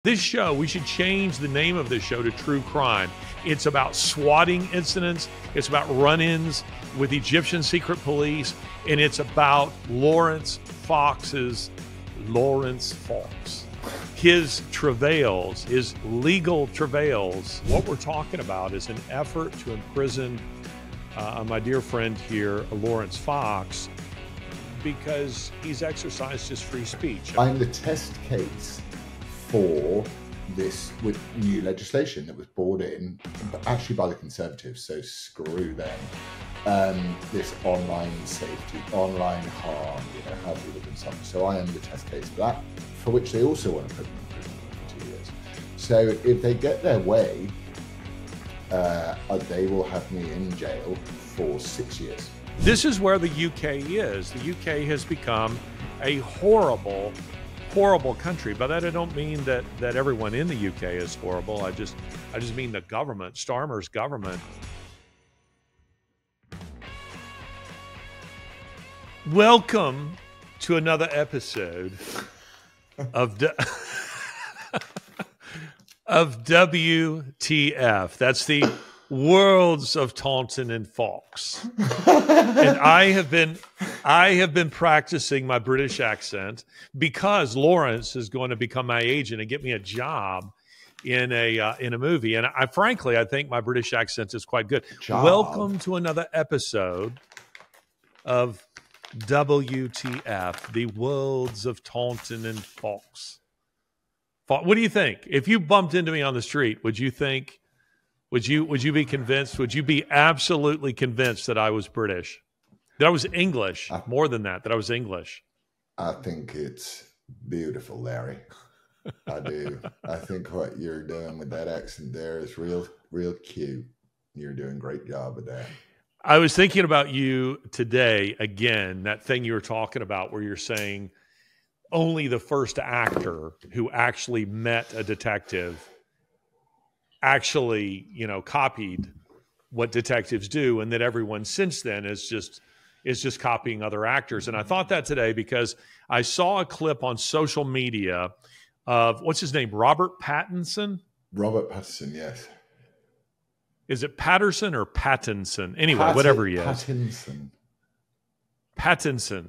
This show, we should change the name of this show to True Crime. It's about swatting incidents. It's about run-ins with Egyptian secret police. And it's about Laurence Fox. His travails, his legal travails. What we're talking about is an effort to imprison my dear friend here, Laurence Fox, because he's exercised his free speech. I'm the test case for this with new legislation that was brought in, actually by the Conservatives, so screw them. This online safety, online harm, how people can suffer. So I am the test case for that, for which they also want to put me in prison for 2 years. So if they get their way, they will have me in jail for 6 years. This is where the UK is. The UK has become a horrible country. By that I don't mean that everyone in the UK is horrible. I just mean the government, Starmer's government. Welcome to another episode of of WTF. That's the Worlds of Taunton and Fox. And I have been practicing my British accent because Laurence is going to become my agent and get me a job in a movie. And I frankly think my British accent is quite good. Welcome to another episode of WTF, the Worlds of Taunton and Fox. What do you think? If you bumped into me on the street, would you be convinced? Would you be absolutely convinced that I was British? That I was English? More than that I was English. I think it's beautiful, Larry. I do. I think what you're doing with that accent there is real cute. You're doing a great job with that. I was thinking about you today again, that thing you were talking about where you're saying only the first actor who actually met a detective actually, copied what detectives do, and that everyone since then is just copying other actors. And I thought that today because I saw a clip on social media of, what's his name, Robert Pattinson? Robert Pattinson, yes. Is it Patterson or Pattinson? Anyway, whatever he is. Pattinson.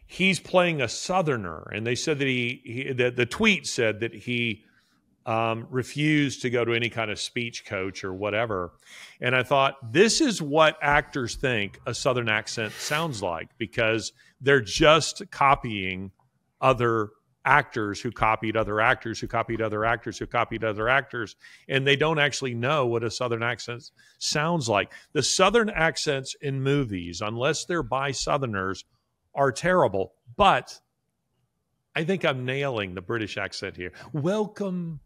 He's playing a Southerner, and they said that the tweet said that he refused to go to any kind of speech coach or whatever. And I thought, this is what actors think a Southern accent sounds like, because they're just copying other actors who copied other actors who copied other actors who copied other actors, and they don't actually know what a Southern accent sounds like. The Southern accents in movies, unless they're by Southerners, are terrible. But I think I'm nailing the British accent here. Welcome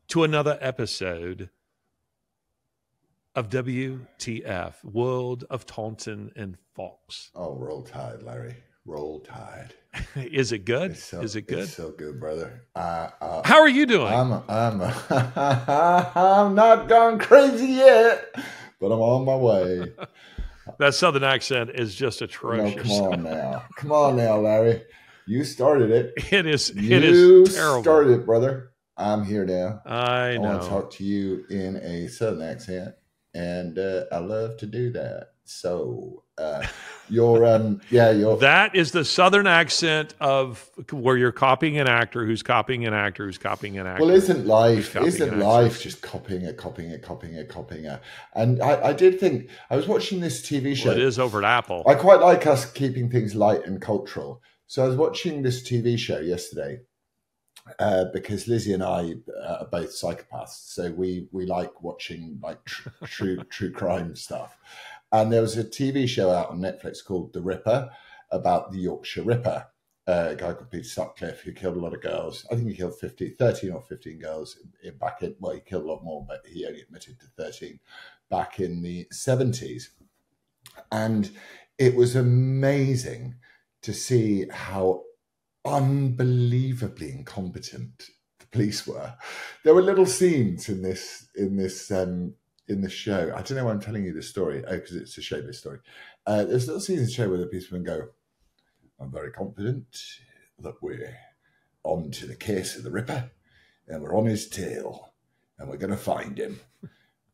to another episode of WTF, World of Taunton and Fox. Oh, roll tide, Larry. Roll tide. Is it good? Is it good? It's so good, brother. How are you doing? I'm not gone crazy yet, but I'm on my way. That Southern accent is just atrocious. No, come on now, Larry. You started it. It is terrible. You started it, brother. I'm here now. I know. I want to talk to you in a Southern accent, and I love to do that. So, that is the Southern accent of where you're copying an actor who's copying an actor who's copying an actor. Well, isn't life just copying it? And I did think, I was watching this TV show. Well, it is over at Apple. I quite like us keeping things light and cultural. So I was watching this TV show yesterday because Lizzie and I are both psychopaths. So we like watching like true crime stuff. And there was a TV show out on Netflix called The Ripper about the Yorkshire Ripper, a guy called Peter Sutcliffe who killed a lot of girls. I think he killed 13 or 15 girls he killed a lot more, but he only admitted to 13 back in the 70s. And it was amazing to see how unbelievably incompetent the police were. There were little scenes in the show. I don't know why I'm telling you this story. Oh, because it's a showbiz story. There's little scenes in the show where the policemen go, "I'm very confident that we're on to the case of the Ripper. and we're on his tail, and we're going to find him.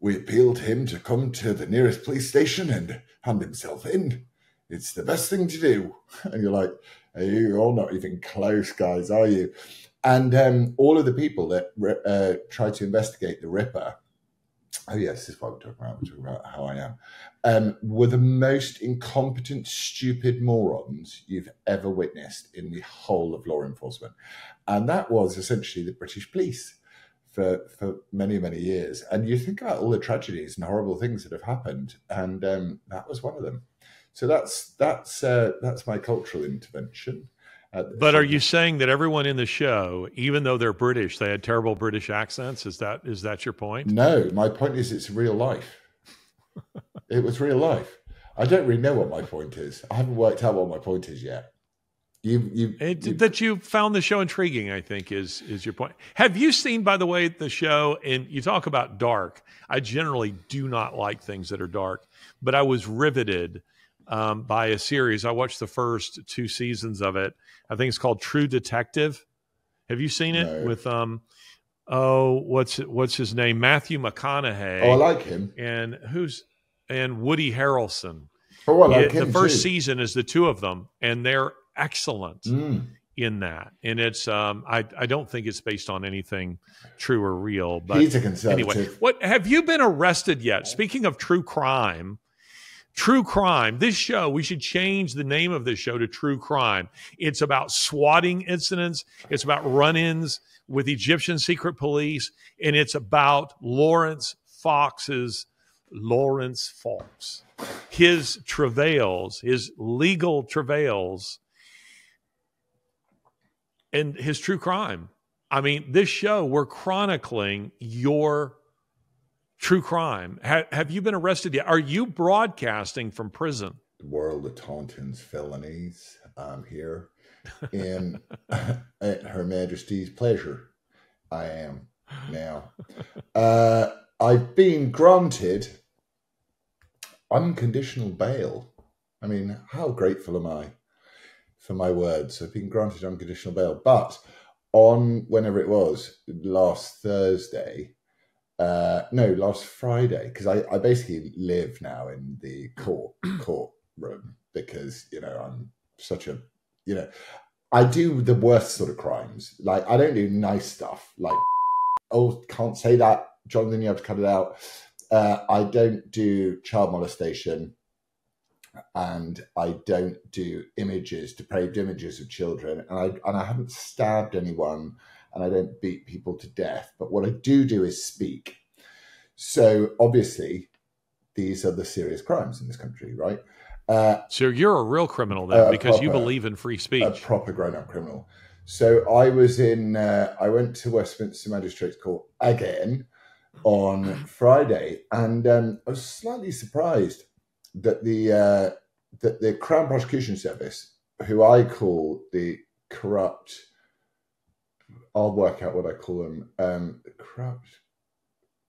We appealed to him to come to the nearest police station and hand himself in. It's the best thing to do. And you're like, you're all not even close, guys, are you? And all of the people that tried to investigate the Ripper, oh yes, this is what we're talking about. We're talking about how I am, were the most incompetent, stupid morons you've ever witnessed in the whole of law enforcement. And that was essentially the British police for many, many years. And you think about all the tragedies and horrible things that have happened, and that was one of them. So that's my cultural intervention. But are you saying that everyone in the show, even though they're British, they had terrible British accents? Is that your point? No, my point is it's real life. It was real life. I don't really know what my point is. I haven't worked out what my point is yet. That you found the show intriguing, I think, is your point. Have you seen, by the way, the show? And you talk about dark. I generally do not like things that are dark, but I was riveted by a series. I watched the first 2 seasons of it. I think it's called True Detective. Have you seen it? No. With what's his name? Matthew McConaughey. Oh, I like him. And Woody Harrelson. Oh, I like him The first too. Season is the 2 of them, and they're excellent in that. And it's I don't think it's based on anything true or real. But he's a conservative. Anyway, what have you been arrested yet? Speaking of true crime. This show, we should change the name of this show to True Crime. It's about swatting incidents. It's about run-ins with Egyptian secret police. And it's about Laurence Fox, his travails, his legal travails, and his true crime. I mean, this show, we're chronicling your true crime. Have you been arrested yet? Are you broadcasting from prison? World of Taunton's felonies. I'm here in at Her Majesty's pleasure. I am now. I've been granted unconditional bail. I mean, how grateful am I for my words? I've been granted unconditional bail. But on whenever it was, last Friday, because I basically live now in the courtroom because, I'm such a, I do the worst sort of crimes. Like, I don't do nice stuff. Like, oh, can't say that, Jonathan, you have to cut it out. I don't do child molestation, and I don't do depraved images of children, and I haven't stabbed anyone, and I don't beat people to death. But what I do is speak. So obviously, these are the serious crimes in this country, right? So you're a real criminal then, because you believe in free speech. A proper grown-up criminal. So I went to Westminster Magistrates Court again on Friday, and I was slightly surprised that the Crown Prosecution Service, who I call the corrupt, I'll work out what I call them, corrupt,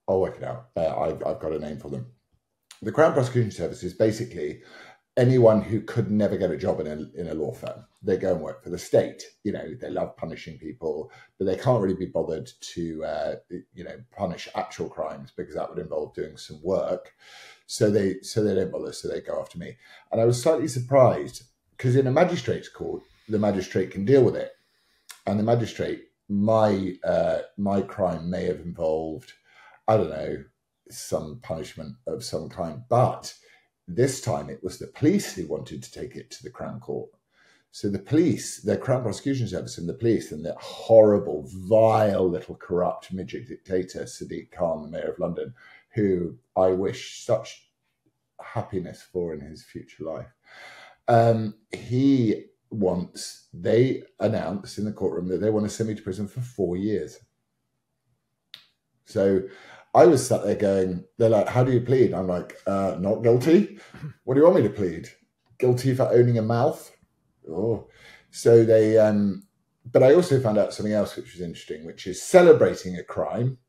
I'll work it out. I've got a name for them. The Crown Prosecution Service is basically anyone who could never get a job in a law firm. They go and work for the state. They love punishing people, but they can't really be bothered to, punish actual crimes because that would involve doing some work. So they don't bother. So they go after me. And I was slightly surprised because in a magistrate's court, the magistrate can deal with it. And the magistrate, my crime may have involved, I don't know, some punishment of some kind. But this time it was the police who wanted to take it to the Crown Court. So the police, the Crown Prosecution Service and the police and that horrible, vile little corrupt midget dictator, Sadiq Khan, the Mayor of London, who I wish such happiness for in his future life. They announced in the courtroom that they want to send me to prison for 4 years. So I was sat there going, they're like, how do you plead? I'm like, not guilty. What do you want me to plead? Guilty for owning a mouth? Oh, so they, but I also found out something else which was interesting, which is celebrating a crime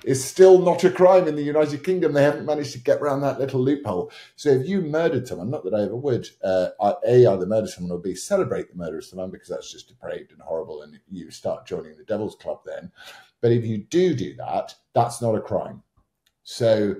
is still not a crime in the United Kingdom. They haven't managed to get around that little loophole. So if you murdered someone, not that I ever would, either murder someone or B, celebrate the murder of someone, because that's just depraved and horrible, and you start joining the devil's club then. But if you do that, that's not a crime. So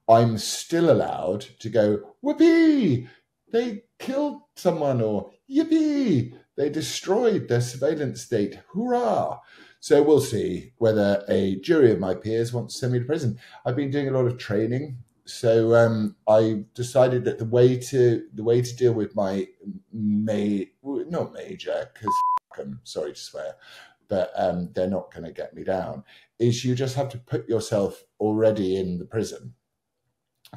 I'm still allowed to go, whoopee, they killed someone, or yippee, they destroyed their surveillance state, hurrah. So we'll see whether a jury of my peers wants to send me to prison. I've been doing a lot of training. So I decided that the way to deal with my not major, because I'm sorry to swear, but they're not going to get me down, is you just have to put yourself already in the prison.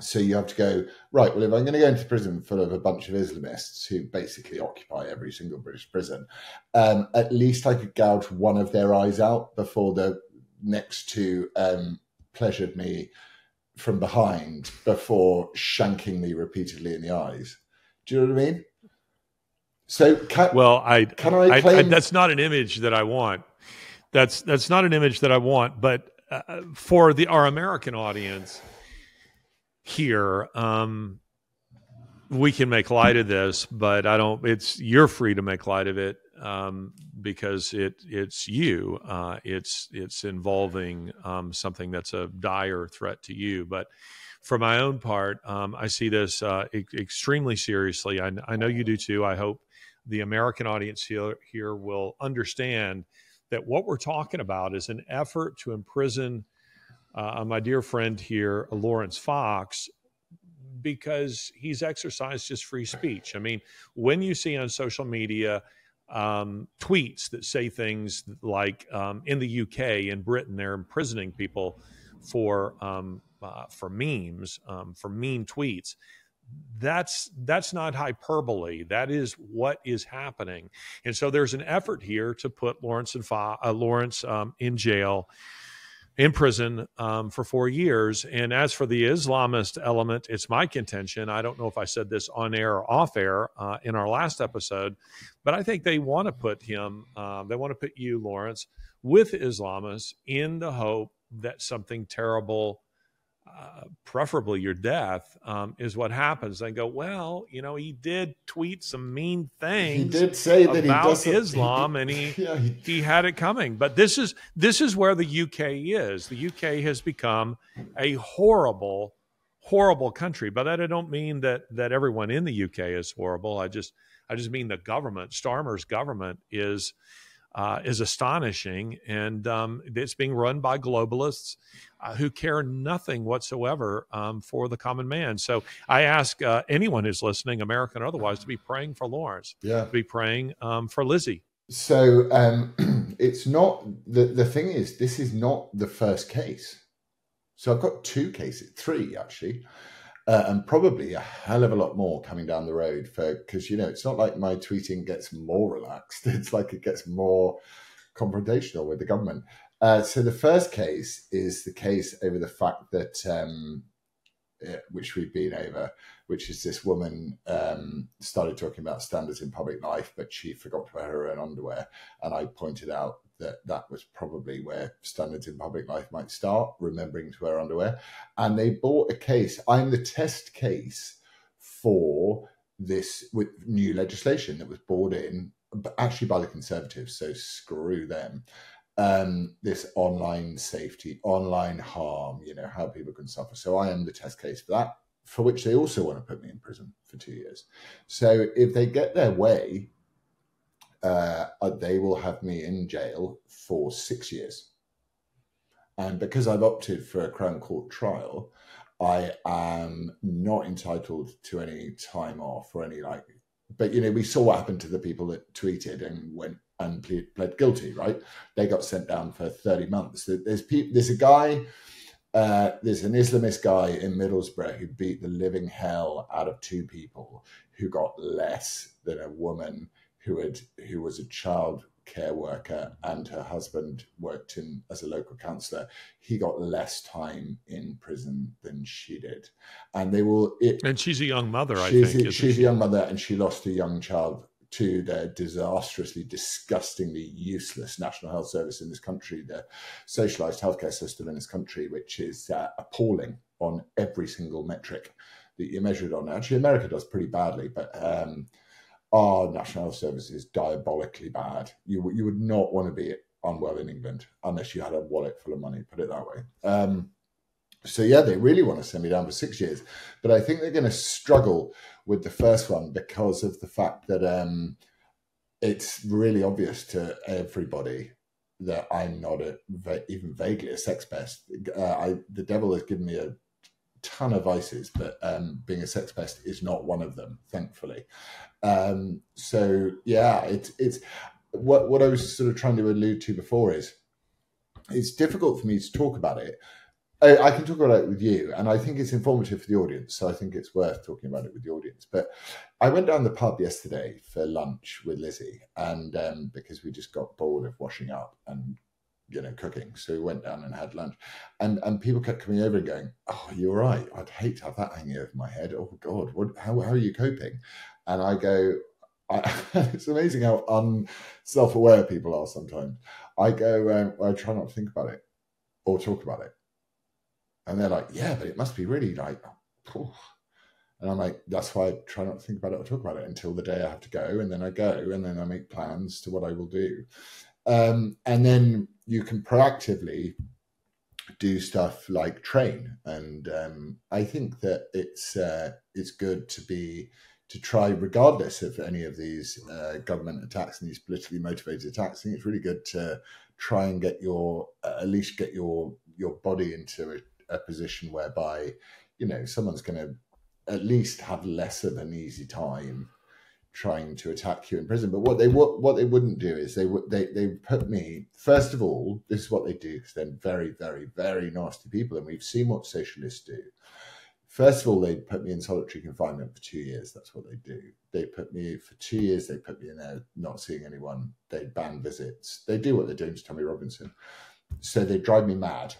So you have to go, right, well, if I'm going to go into prison full of a bunch of Islamists who basically occupy every single British prison, at least I could gouge one of their eyes out before the next two pleasured me from behind before shanking me repeatedly in the eyes. Do you know what I mean? So can I claim... that's not an image that I want. That's not an image that I want. But for our American audience here, we can make light of this, but I don't. You're free to make light of it because it's you. It's involving something that's a dire threat to you. But for my own part, I see this extremely seriously. I know you do too. I hope the American audience here will understand that what we're talking about is an effort to imprison my dear friend here, Laurence Fox, because he's exercised his free speech. I mean, when you see on social media tweets that say things like in the UK, in Britain, they're imprisoning people for memes, for mean tweets, that's not hyperbole. That is what is happening. And so there's an effort here to put Laurence in jail, in prison for 4 years. And as for the Islamist element, it's my contention, I don't know if I said this on air or off air in our last episode, but I think they want to put him, they want to put you, Laurence, with Islamists in the hope that something terrible, preferably your death, is what happens. They go, well, he did tweet some mean things. He did say that about Islam, and he had it coming. But this is where the UK is. The UK has become a horrible, horrible country. By that I don't mean that everyone in the UK is horrible. I just mean the government, Starmer's government, is astonishing, and it's being run by globalists who care nothing whatsoever for the common man. So I ask anyone who's listening, American or otherwise, to be praying for Laurence, to be praying for Lizzie. So it's not, the thing is, this is not the first case. So I've got 2 cases, 3 actually, and probably a hell of a lot more coming down the road, because it's not like my tweeting gets more relaxed. It's like it gets more confrontational with the government. So the first case is the case over the fact that, which we've been over, which is this woman started talking about standards in public life, but she forgot to wear her own underwear. And I pointed out that was probably where standards in public life might start, remembering to wear underwear. And they bought a case. I'm the test case for this with new legislation that was brought in, actually by the Conservatives, so screw them. This online safety, online harm, how people can suffer. So I am the test case for that, for which they also want to put me in prison for 2 years. So if they get their way, they will have me in jail for 6 years. And because I've opted for a Crown Court trial, I am not entitled to any time off or any but we saw what happened to the people that tweeted and went and pled guilty, right? They got sent down for 30 months. There's a guy, there's an Islamist guy in Middlesbrough who beat the living hell out of 2 people who got less than a woman who was a child care worker and her husband worked as a local councillor. He got less time in prison than she did. And and she's a young mother, I think. She's a young mother, and she lost a young child to the disastrously, disgustingly useless National Health Service in this country, the socialised healthcare system in this country, which is appalling on every single metric that you measure it on. Actually, America does pretty badly, but our National Health Service is diabolically bad. You would not want to be unwell in England unless you had a wallet full of money, put it that way. So yeah, they really want to send me down for 6 years, but I think they're going to struggle with the first one because of the fact that it's really obvious to everybody that I'm not even vaguely a sex pest. The devil has given me a ton of vices, but being a sex pest is not one of them, thankfully. So yeah, it's what I was sort of trying to allude to before is it's difficult for me to talk about it. I can talk about it with you, and I think it's informative for the audience, so I think it's worth talking about it with the audience. But I went down the pub yesterday for lunch with Lizzie, and because we just got bored of washing up and cooking, so we went down and had lunch, and people kept coming over and going, "Oh, you're right. I'd hate to have that hanging over my head. Oh God, how are you coping?" And I go, it's amazing how unself-aware people are sometimes. I go, I try not to think about it or talk about it. And they're like, yeah, but it must be really like, oh. And I'm like, that's why I try not to think about it or talk about it until the day I have to go. And then I go, and then I make plans to what I will do. And then you can proactively do stuff like train. And I think that it's good to try, regardless of any of these government attacks and these politically motivated attacks. I think it's really good to try and get at least get your body into a position whereby, someone's going to at least have less of an easy time trying to attack you in prison. But what they wouldn't do is they put me, first of all, this is what they do, because they're very, very, very nasty people, and we've seen what socialists do. First of all, they put me in solitary confinement for 2 years. That's what they do. They put me for 2 years. They put me in there, not seeing anyone. They ban visits. They do what they're doing to Tommy Robinson. So they drive me mad.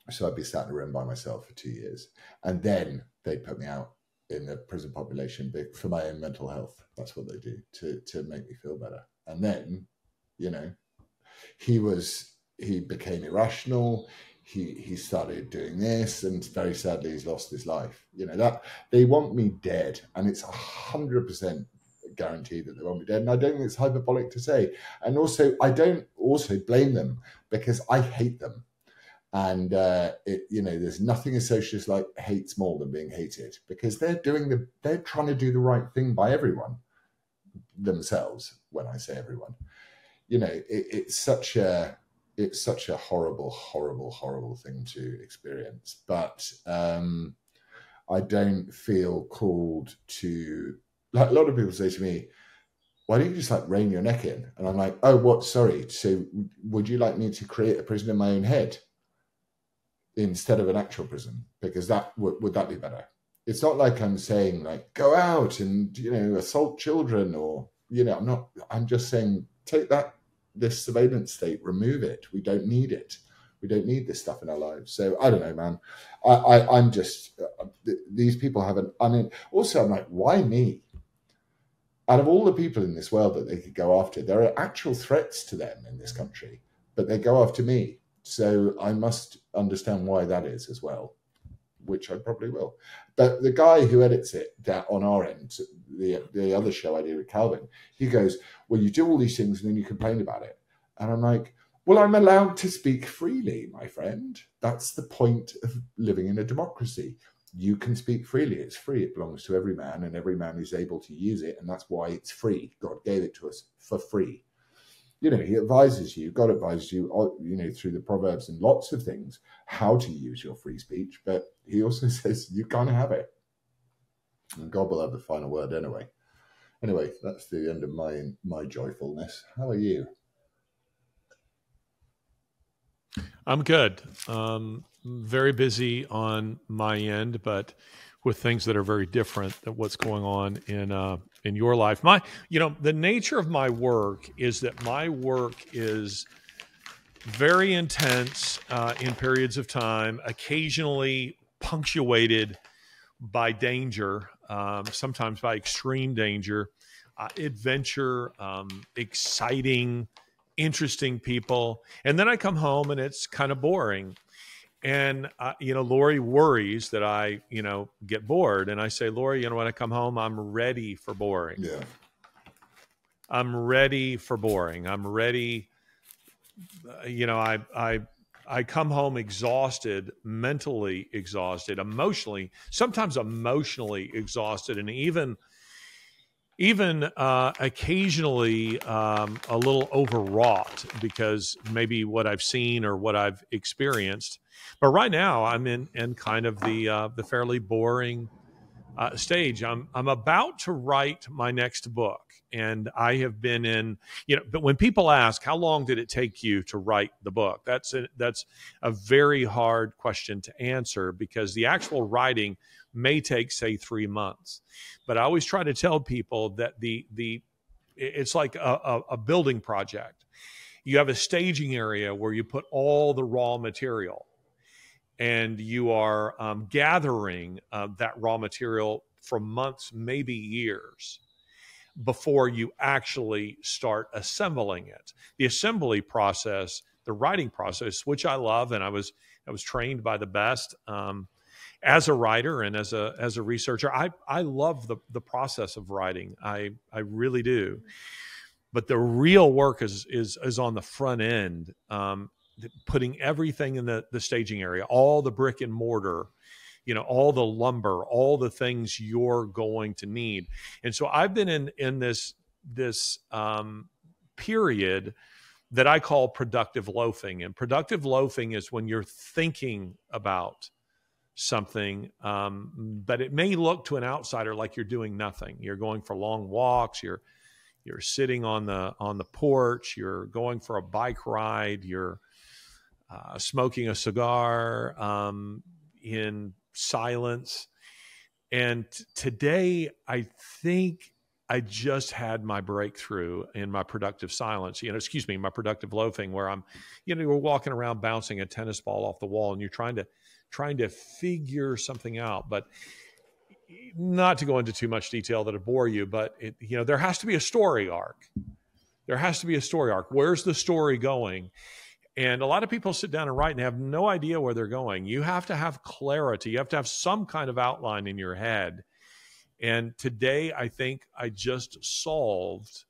So I'd be sat in a room by myself for 2 years. And then they put me out in the prison population for my own mental health. That's what they do to make me feel better. And then, he became irrational. He started doing this, and very sadly, he's lost his life. That they want me dead, and it's 100% guaranteed that they want me dead. And I don't think it's hyperbolic to say. And also, I don't also blame them, because I hate them. And there's nothing a socialist hates more than being hated, because they're trying to do the right thing by everyone, themselves. When I say everyone, it's such a horrible, horrible, horrible thing to experience. But I don't feel called to, like a lot of people say to me, why don't you just rein your neck in? And I'm like, oh, what? Sorry. So would you like me to create a prison in my own head instead of an actual prison? Because would that be better? It's not like I'm saying go out and, assault children or, I'm just saying, take this surveillance state, remove it. We don't need it. We don't need this stuff in our lives. So I don't know, man. I'm just, these people have also I'm like, why me? Out of all the people in this world that they could go after, there are actual threats to them in this country, but they go after me. So I must understand why that is as well, which I probably will. But the guy who edits it on our end, the other show I did with Calvin, he goes, well, you do all these things and then you complain about it. And I'm like, well, I'm allowed to speak freely, my friend. That's the point of living in a democracy. You can speak freely. It's free. It belongs to every man, and every man is able to use it. And that's why it's free. God gave it to us for free. He advises you, God advises you, through the Proverbs and lots of things, how to use your free speech. But he also says you can't have it. And God will have the final word anyway. Anyway, that's the end of my joyfulness. How are you? I'm good. Very busy on my end, but with things that are very different than what's going on in your life. The nature of my work is that my work is very intense in periods of time, occasionally punctuated by danger, sometimes by extreme danger, adventure, exciting, interesting people. And then I come home and it's kind of boring. And, Lori worries that I, get bored. And I say, Lori, when I come home, I'm ready for boring. Yeah. I'm ready for boring. I'm ready I come home exhausted, mentally exhausted, sometimes emotionally exhausted, and even occasionally a little overwrought because maybe what I've seen or what I've experienced. But right now I'm in kind of the fairly boring stage. I'm about to write my next book, and I have been in. But when people ask how long did it take you to write the book, that's a very hard question to answer, because the actual writing may take, say, 3 months. But I always try to tell people that it's like a building project. You have a staging area where you put all the raw material, and you are gathering that raw material for months, maybe years, before you actually start assembling it. The assembly process, the writing process, which I love, and I was trained by the best as a writer and as a researcher. I love the process of writing. I really do. But the real work is on the front end. Putting everything in the staging area, all the brick and mortar, all the lumber, all the things you're going to need. And so I've been in this period that I call productive loafing. And productive loafing is when you're thinking about something, but it may look to an outsider like you're doing nothing. You're going for long walks. You're sitting on the porch. You're going for a bike ride. You're smoking a cigar in silence. And today, I think I just had my breakthrough in my productive silence, my productive loafing, where I'm, we're walking around bouncing a tennis ball off the wall, and you're trying to figure something out. But not to go into too much detail that'll bore you, but there has to be a story arc. There has to be a story arc. Where's the story going? And a lot of people sit down and write and have no idea where they're going. You have to have clarity. You have to have some kind of outline in your head. And today, I think I just solved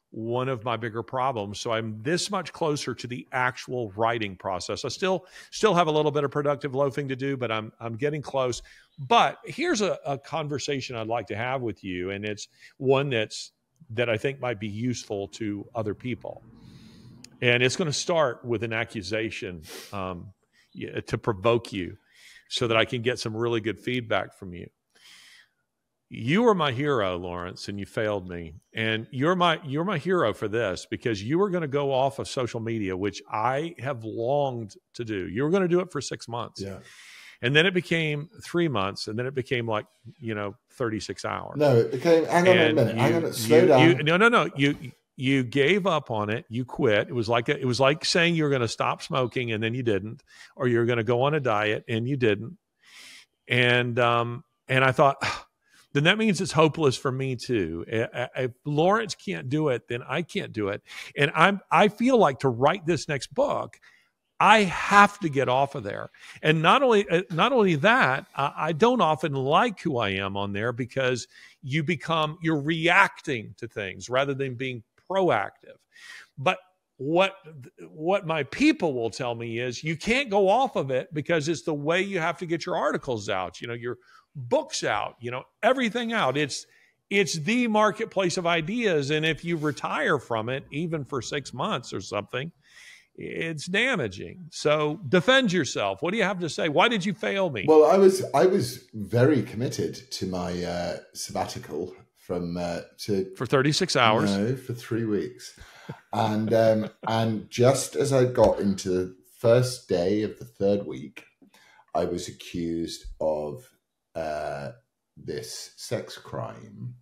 one of my bigger problems. So I'm this much closer to the actual writing process. I still have a little bit of productive loafing to do, but I'm getting close. But here's a conversation I'd like to have with you, and it's one that I think might be useful to other people. And it's going to start with an accusation to provoke you so that I can get some really good feedback from you. You were my hero, Laurence, and you failed me. And you're my hero for this, because you were going to go off of social media, which I have longed to do. You were going to do it for 6 months. Yeah. And then it became 3 months, and then it became 36 hours. No, it became, hang on a minute, slow down. No. You gave up on it. You quit. It was like saying you were going to stop smoking and then you didn't, or you're going to go on a diet and you didn't. And I thought, then that means it's hopeless for me too. If Laurence can't do it, then I can't do it. And I feel like to write this next book, I have to get off of there. And not only that, I don't often like who I am on there, because you're reacting to things rather than being proactive. But what my people will tell me is you can't go off of it, because it's the way you have to get your articles out, your books out, everything out. It's the marketplace of ideas. And if you retire from it, even for 6 months or something, it's damaging. So defend yourself. What do you have to say? Why did you fail me? Well, I was very committed to my sabbatical for 36 hours. No, for 3 weeks. And just as I got into the first day of the third week, I was accused of this sex crime.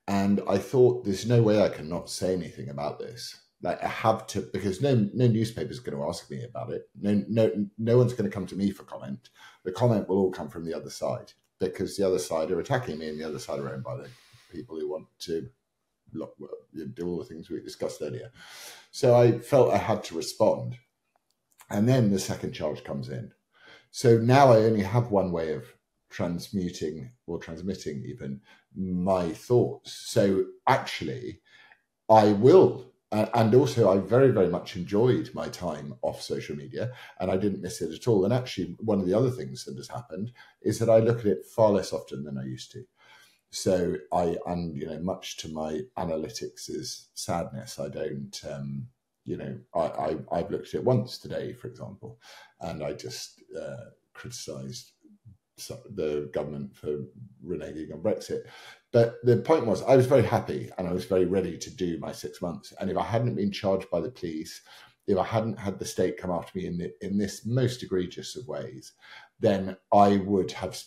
And I thought, there's no way I can not say anything about this. Like, I have to, because no newspaper is going to ask me about it. No one's going to come to me for comment. The comment will all come from the other side, because the other side are attacking me, and the other side are owned by the people who want to do all the things we discussed earlier. So I felt I had to respond. And then the second charge comes in. So now I only have one way of transmitting even my thoughts. So actually, I will And also, I very, very much enjoyed my time off social media, and I didn't miss it at all. And actually, one of the other things that has happened is that I look at it far less often than I used to. So and much to my analytics' sadness, I don't, I've looked at it once today, for example, and I just criticised the government for reneging on Brexit. But the point was, I was very happy and I was very ready to do my 6 months. And if I hadn't been charged by the police, if I hadn't had the state come after me in this most egregious of ways, then I would have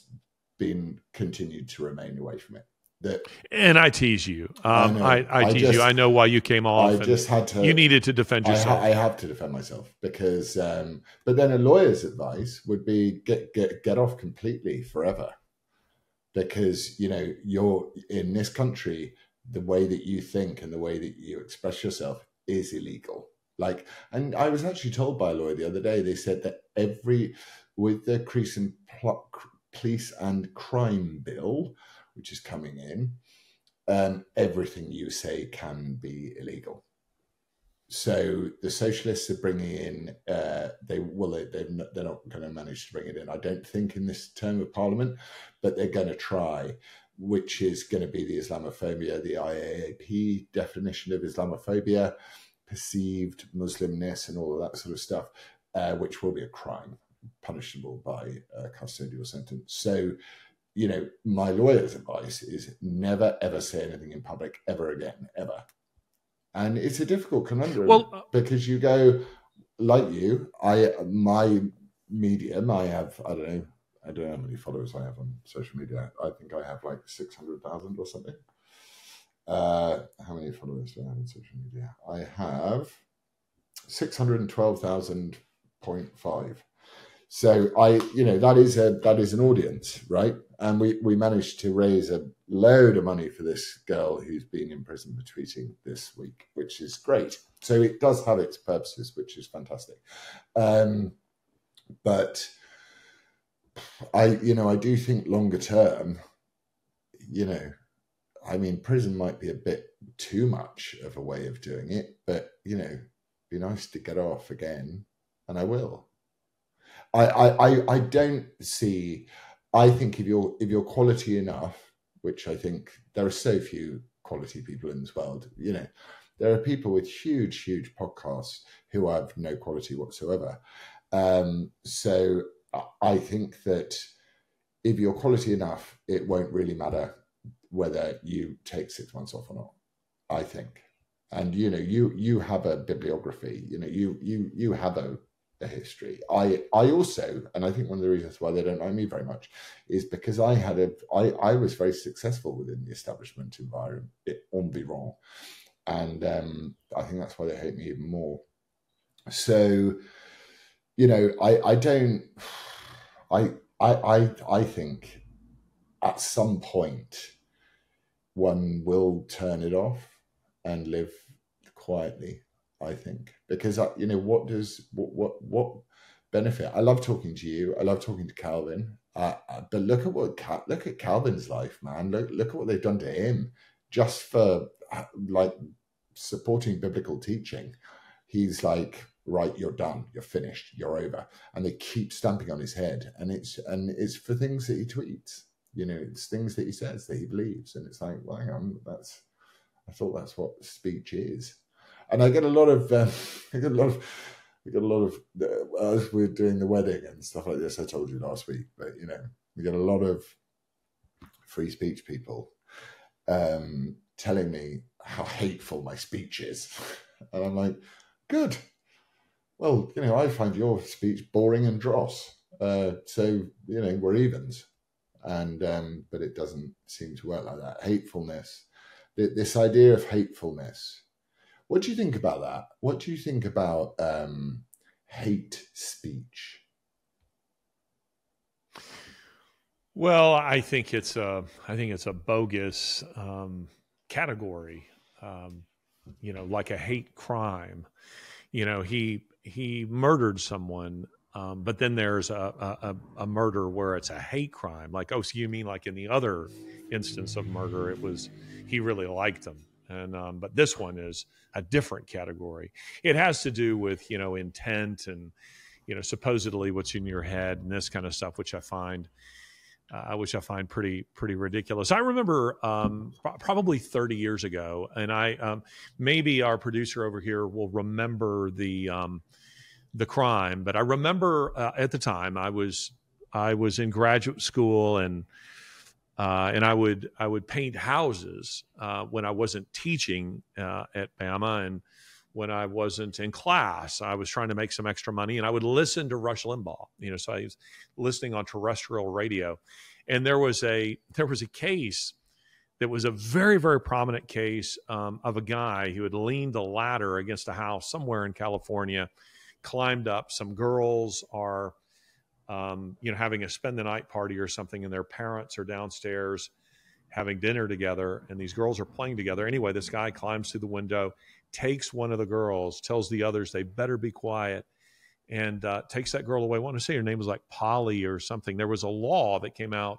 been continued to remain away from it. And I tease you. I tease you. I know why you came off. I just had to. You needed to defend yourself. I have to defend myself because. But then a lawyer's advice would be get off completely forever, because you're in this country. The way that you think and the way that you express yourself is illegal. And I was actually told by a lawyer the other day. They said that with the police and crime bill, which is coming in, everything you say can be illegal. So the socialists are bringing in, they're not going to manage to bring it in, I don't think, in this term of parliament, but they're going to try, which is going to be the Islamophobia, the IAAP definition of Islamophobia, perceived Muslimness and all of that sort of stuff, which will be a crime, punishable by a custodial sentence. So, my lawyer's advice is never, ever say anything in public ever again, ever. And it's a difficult conundrum because you go, like my medium, I have, I don't know how many followers I have on social media. I think I have 600,000 or something. How many followers do I have on social media? I have 612,000.5. So that is an audience, right? And we managed to raise a load of money for this girl who's been in prison for tweeting this week, which is great. So it does have its purposes, which is fantastic. But I do think longer term, prison might be a bit too much of a way of doing it, but be nice to get off again, and I will. I don't see. I think if you're quality enough, which I think there are so few quality people in this world, there are people with huge podcasts who have no quality whatsoever. So I think that if you're quality enough, it won't really matter whether you take 6 months off or not, I think. And you have a bibliography, you have a history. I also, and I think one of the reasons why they don't like me very much is because I was very successful within the establishment environment, environ, and I think that's why they hate me even more. So, I think at some point one will turn it off and live quietly, I think, because what benefit? I love talking to you. I love talking to Calvin. But look at Calvin's life, man. Look at what they've done to him just for supporting biblical teaching. He's like, right, you're done, you're finished, you're over, and they keep stamping on his head. And it's for things that he tweets. It's things that he says that he believes, and it's like, well, hang on, I thought that's what speech is. And I get a lot of, as we're doing the wedding and stuff like this, I told you last week, but, we get a lot of free speech people telling me how hateful my speech is. And I'm like, good. Well, I find your speech boring and dross. So, we're evens. And, but it doesn't seem to work like that. Hatefulness, this idea of hatefulness. What do you think about that? What do you think about hate speech? Well, I think it's a bogus category. Like a hate crime. He murdered someone, but then there's a murder where it's a hate crime. Like, oh, so you mean like in the other instance of murder, it was he really liked them. And but this one is a different category. It has to do with, intent and, supposedly what's in your head and this kind of stuff, which I find pretty ridiculous. I remember probably 30 years ago, and maybe our producer over here will remember the crime, but I remember at the time I was in graduate school, and I would paint houses when I wasn't teaching at Bama, and when I wasn't in class. I was trying to make some extra money, and I would listen to Rush Limbaugh. So I was listening on terrestrial radio, and there was a case that was a very, very prominent case of a guy who had leaned a ladder against a house somewhere in California, climbed up. Some girls are having a spend the night party or something, and their parents are downstairs having dinner together, and these girls are playing together. Anyway, this guy climbs through the window, takes one of the girls, tells the others they better be quiet, and takes that girl away. I want to say her name was like Polly or something. There was a law that came out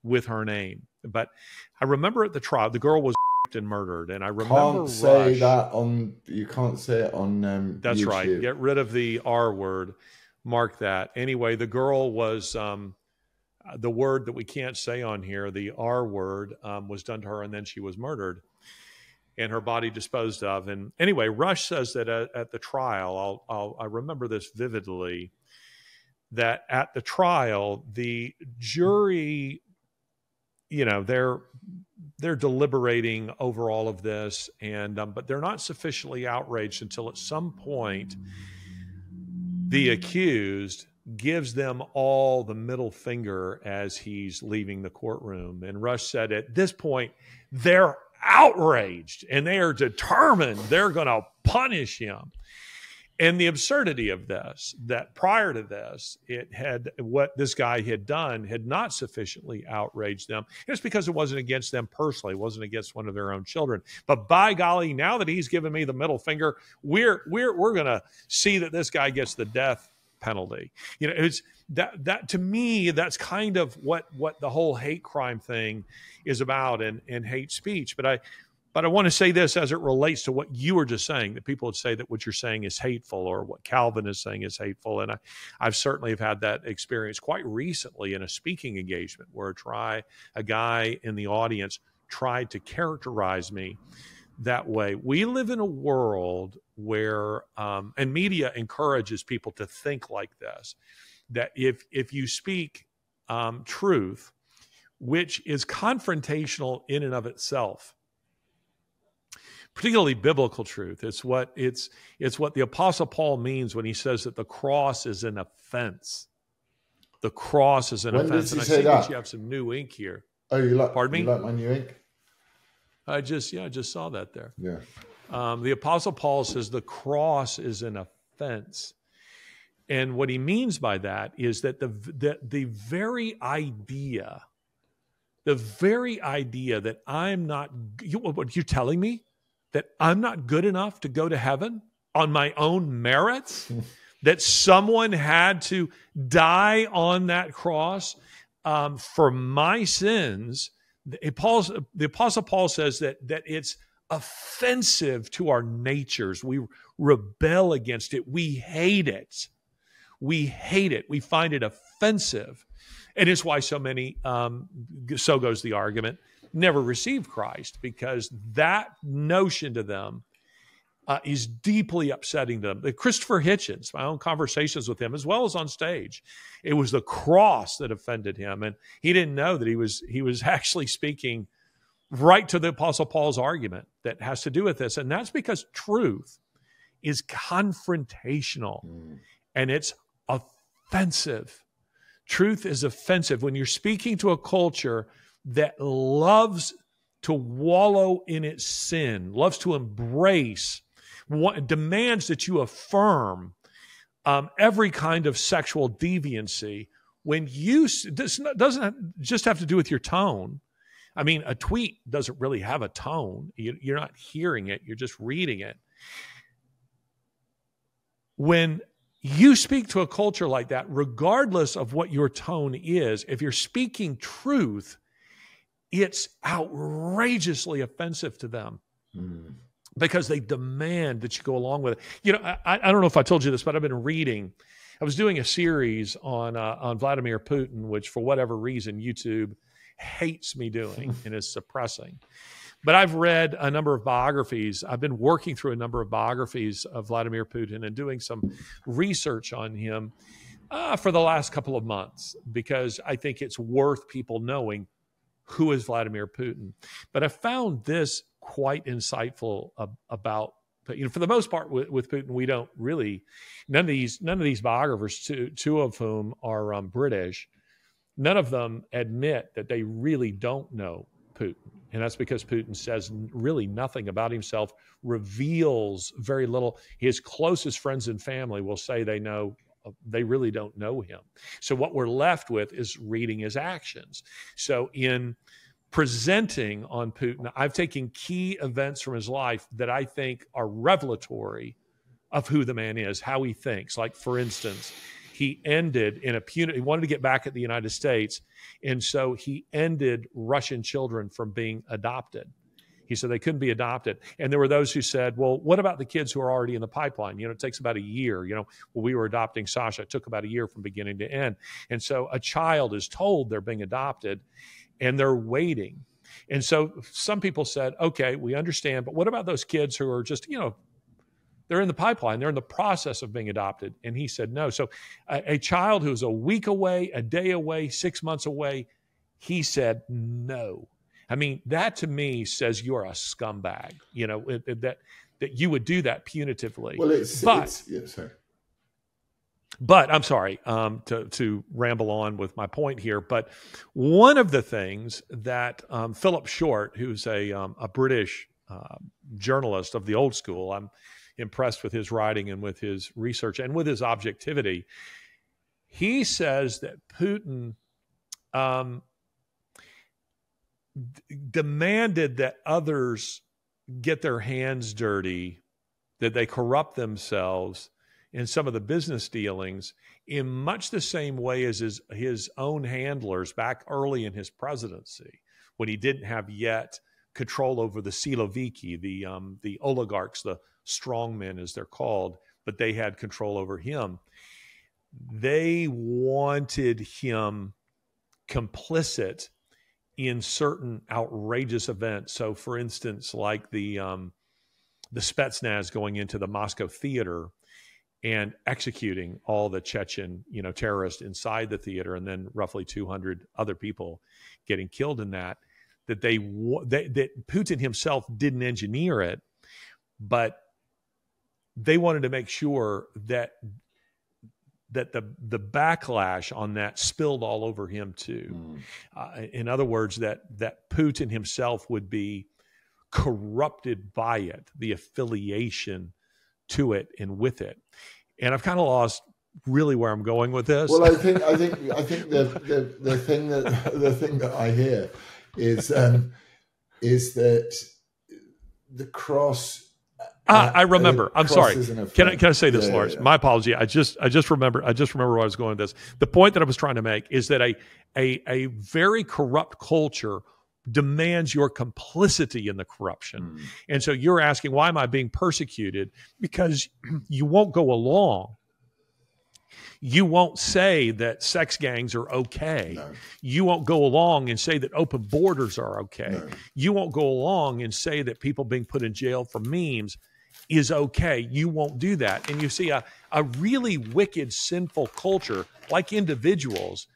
with her name. But I remember at the trial, the girl was and murdered, and I remember you can't say it on that's YouTube. Right. Get rid of the R word. Mark that. Anyway, the girl was the word that we can't say on here, the R word, was done to her, and then she was murdered and her body disposed of. And anyway, Rush says that at the trial, I remember this vividly, that at the trial, the jury, they're deliberating over all of this, and but they're not sufficiently outraged until at some point the accused gives them all the middle finger as he's leaving the courtroom. And Rush said at this point, they're outraged and they are determined they're going to punish him. And the absurdity of this, that prior to this, what this guy had done had not sufficiently outraged them. It's because it wasn't against them personally. It wasn't against one of their own children. But by golly, now that he's given me the middle finger, we're going to see that this guy gets the death penalty. It's that to me, that's kind of what the whole hate crime thing is about, and hate speech. But I want to say this as it relates to what you were just saying, that people would say that what you're saying is hateful, or what Calvin is saying is hateful. And I've certainly have had that experience quite recently in a speaking engagement where a guy in the audience tried to characterize me that way. We live in a world where, and media encourages people to think like this, that if you speak truth, which is confrontational in and of itself, particularly biblical truth. It's what the Apostle Paul means when he says that the cross is an offense. The cross is an offense. And I see that you have some new ink here. Oh, Pardon me? You like my new ink? I just saw that there. Yeah. The Apostle Paul says the cross is an offense. And what he means by that is that the very idea that I'm not, what you're telling me, that I'm not good enough to go to heaven on my own merits, that someone had to die on that cross for my sins. The Apostle Paul says that it's offensive to our natures. We rebel against it. We hate it. We hate it. We find it offensive. And it's why so many, so goes the argument, never receive Christ, because that notion to them is deeply upsetting to them. Christopher Hitchens, my own conversations with him, as well as on stage, it was the cross that offended him. And he didn't know that he was actually speaking right to the Apostle Paul's argument that has to do with this. And that's because truth is confrontational and it's offensive. Truth is offensive. When you're speaking to a culture that loves to wallow in its sin, loves to embrace, demands that you affirm every kind of sexual deviancy, this doesn't just have to do with your tone. I mean, a tweet doesn't really have a tone. You're not hearing it. You're just reading it. When you speak to a culture like that, regardless of what your tone is, if you're speaking truth, it's outrageously offensive to them. because they demand that you go along with it. You know, I don't know if I told you this, but I've been reading. I was doing a series on Vladimir Putin, which for whatever reason YouTube hates me doing and is suppressing. But I've read a number of biographies. I've been working through a number of biographies of Vladimir Putin and doing some research on him for the last couple of months, because I think it's worth people knowing who is Vladimir Putin. But I found this quite insightful about, you know, for the most part with Putin, we don't really, none of these biographers, two of whom are British, none of them admit that they really don't know Putin. And that's because Putin says really nothing about himself, reveals very little. His closest friends and family will say they really don't know him. So what we're left with is reading his actions. So in presenting on Putin, I've taken key events from his life that I think are revelatory of who the man is, how he thinks. Like, for instance, he ended in he wanted to get back at the United States, and so he ended Russian children from being adopted. He said they couldn't be adopted. And there were those who said, well, what about the kids who are already in the pipeline? You know, it takes about a year. You know, when we were adopting Sasha, it took about a year from beginning to end. And so a child is told they're being adopted, and they're waiting. And so some people said, okay, we understand, but what about those kids who are just, you know, they're in the pipeline, they're in the process of being adopted? And he said no. So a child who's a week away, a day away, 6 months away, he said no. I mean, that to me says you're a scumbag, you know, that you would do that punitively. Well, But I'm sorry to ramble on with my point here. But one of the things that Philip Short, who's a British journalist of the old school, I'm impressed with his writing and with his research and with his objectivity. He says that Putin demanded that others get their hands dirty, that they corrupt themselves in some of the business dealings in much the same way as his own handlers back early in his presidency, when he didn't have yet control over the Siloviki, the oligarchs, the strongmen as they're called, but they had control over him. They wanted him complicit in certain outrageous events. So, for instance, like the Spetsnaz going into the Moscow theater and executing all the Chechen, you know, terrorists inside the theater, and then roughly 200 other people getting killed in that. That Putin himself didn't engineer it, but they wanted to make sure that the backlash on that spilled all over him too. In other words, that Putin himself would be corrupted by it, the affiliation to it and with it. And I've kind of lost really where I'm going with this. Well, I think the thing that I hear is that the cross. I remember. I'm sorry. Can I say this, yeah, Lawrence? Yeah. My apology. I just remember where I was going with this. The point that I was trying to make is that a very corrupt culture demands your complicity in the corruption. And so you're asking, why am I being persecuted? Because you won't go along. You won't say that sex gangs are okay. No. You won't go along and say that open borders are okay. No. You won't go along and say that people being put in jail for memes is okay. You won't do that. And you see a really wicked, sinful culture, like individuals,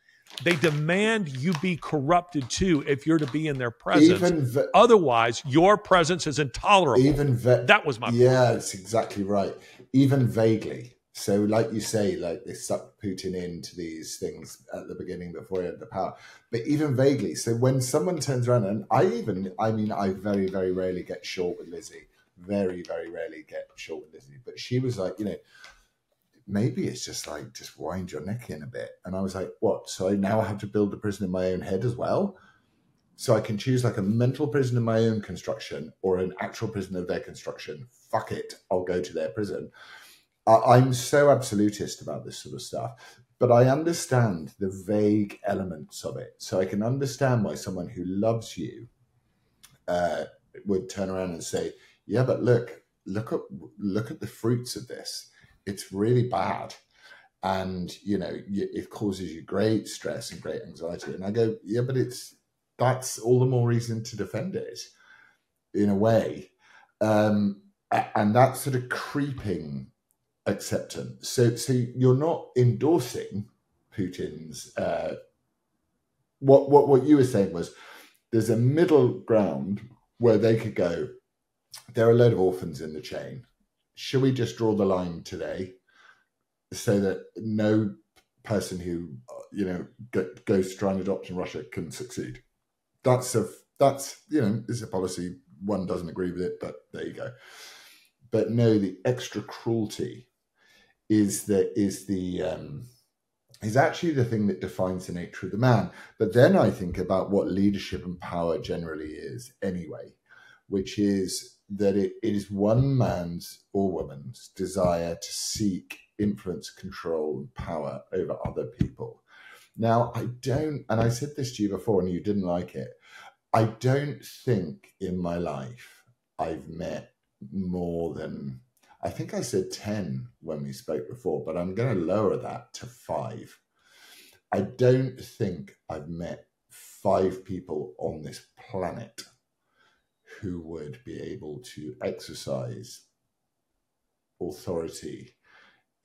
they demand you be corrupted too if you're to be in their presence. Otherwise, your presence is intolerable. That was my point. Yeah, that's exactly right. Even vaguely. So like you say, like they sucked Putin into these things at the beginning before he had the power. But even vaguely, so when someone turns around, and I very, very rarely get short with Lizzie. Very, very rarely get short with Lizzie. But she was like, you know, maybe it's just like, just wind your neck in a bit. And I was like, what? So now I have to build a prison in my own head as well? So I can choose like a mental prison in my own construction or an actual prison of their construction. Fuck it. I'll go to their prison. I'm so absolutist about this sort of stuff, but I understand the vague elements of it. So I can understand why someone who loves you would turn around and say, yeah, but look at the fruits of this. It's really bad. And, it causes you great stress and great anxiety. And I go, yeah, but that's all the more reason to defend it in a way. And that sort of creeping acceptance. So you're not endorsing Putin's, what you were saying was there's a middle ground where they could go, there are a load of orphans in the chain. Should we just draw the line today so that no person who, goes to try and adopt in Russia can succeed? That's is a policy. One doesn't agree with it, but there you go. But no, the extra cruelty is actually the thing that defines the nature of the man. But then I think about what leadership and power generally is anyway, which is that it is one man's or woman's desire to seek influence, control, and power over other people. Now, and I said this to you before and you didn't like it, I don't think in my life I've met more than, I think I said 10 when we spoke before, but I'm going to lower that to 5. I don't think I've met 5 people on this planet who would be able to exercise authority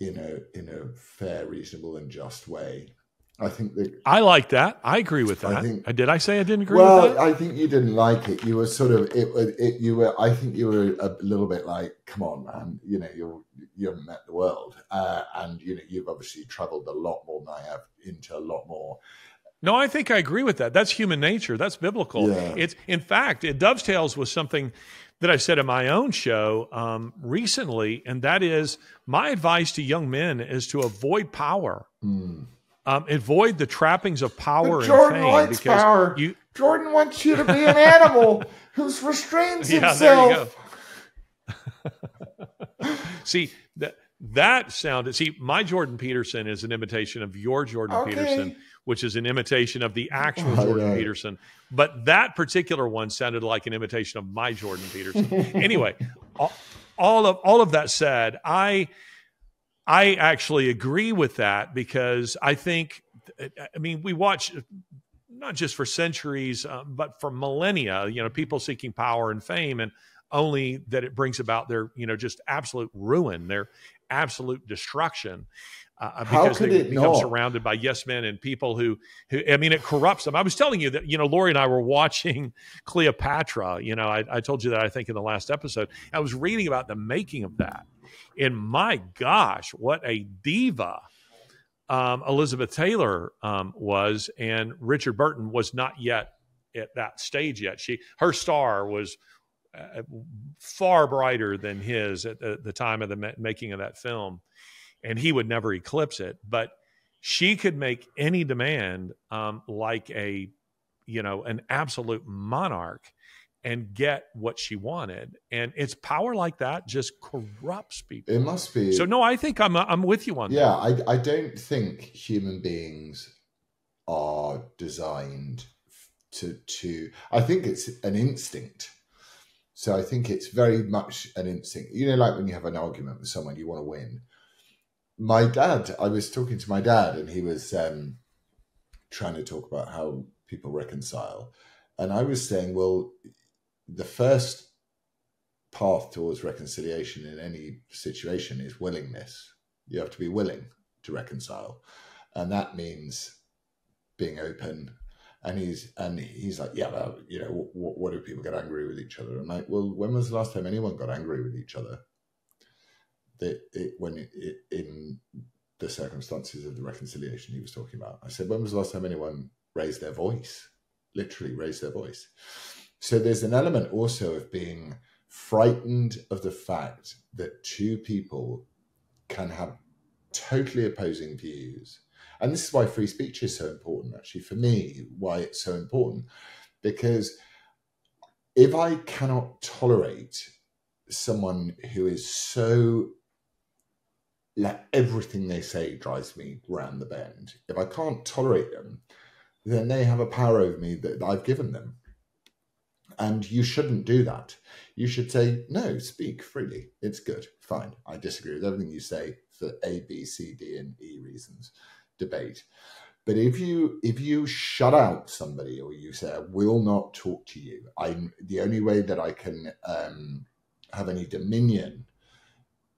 in a fair, reasonable, and just way. I think that I like that. I agree with that. Did I say I didn't agree with that? Well, I think you didn't like it. You were sort of I think you were a little bit like, come on, man. You haven't met the world, and you've obviously travelled a lot more than I have into a lot more. No, I think I agree with that. That's human nature. That's biblical. Yeah. In fact, it dovetails with something that I said in my own show recently, and that is my advice to young men is to avoid power. Avoid the trappings of power and Jordan fame. Likes power. Jordan wants you to be an animal who restrains himself. There you go. See, that sounded. See, my Jordan Peterson is an imitation of your Jordan Peterson, which is an imitation of the actual Jordan Peterson. But that particular one sounded like an imitation of my Jordan Peterson. Anyway, all of that said, I actually agree with that because I think, we watch not just for centuries, but for millennia, people seeking power and fame, and only that it brings about their, just absolute ruin, their absolute destruction. Because they become surrounded by yes men and people who it corrupts them. I was telling you that, Lori and I were watching Cleopatra. I told you that, I think, in the last episode. I was reading about the making of that. And my gosh, what a diva Elizabeth Taylor was. And Richard Burton was not yet at that stage yet. Her star was far brighter than his at the time of the making of that film. And he would never eclipse it. But she could make any demand like an absolute monarch and get what she wanted. And it's power like that just corrupts people. It must be. So no, I think I'm with you on that. Yeah, I don't think human beings are designed to I think it's an instinct. So I think it's very much an instinct. Like when you have an argument with someone, you want to win. I was talking to my dad and he was trying to talk about how people reconcile. And I was saying, well, the first path towards reconciliation in any situation is willingness. You have to be willing to reconcile. And that means being open. And he's like, yeah, well, what do people get angry with each other? I'm like, well, when was the last time anyone got angry with each other? In the circumstances of the reconciliation he was talking about. I said, when was the last time anyone raised their voice? Literally raised their voice. So there's an element also of being frightened of the fact that two people can have totally opposing views. And this is why free speech is so important, actually, for me, why it's so important. Because if I cannot tolerate someone who is so, like, everything they say drives me round the bend, if I can't tolerate them, then they have a power over me that I've given them. And you shouldn't do that. You should say, no, speak freely. It's good. Fine. I disagree with everything you say for A, B, C, D, and E reasons. Debate. But if you shut out somebody, or you say, I will not talk to you, the only way that I can have any dominion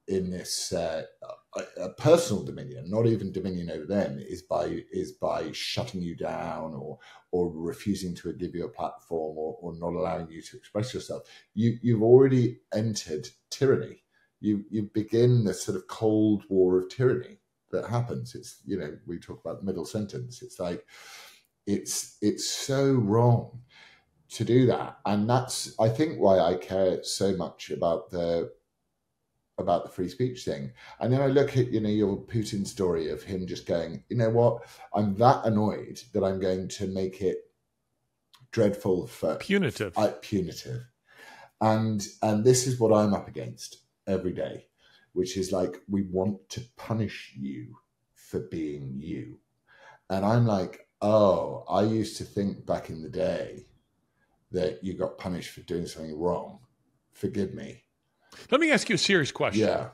in this, a personal dominion, not even dominion over them, is by shutting you down, or refusing to give you a platform, or not allowing you to express yourself. You've already entered tyranny. You begin this sort of cold war of tyranny that happens. It's, we talk about the middle sentence. It's like, it's so wrong to do that. And that's, I think, why I care so much about the free speech thing. And then I look at, your Putin story of him just going, you know what, I'm that annoyed that I'm going to make it dreadful for punitive. Punitive. And this is what I'm up against every day, which is like, we want to punish you for being you. And I'm like, oh, I used to think back in the day that you got punished for doing something wrong. Forgive me. Let me ask you a serious question. Yeah.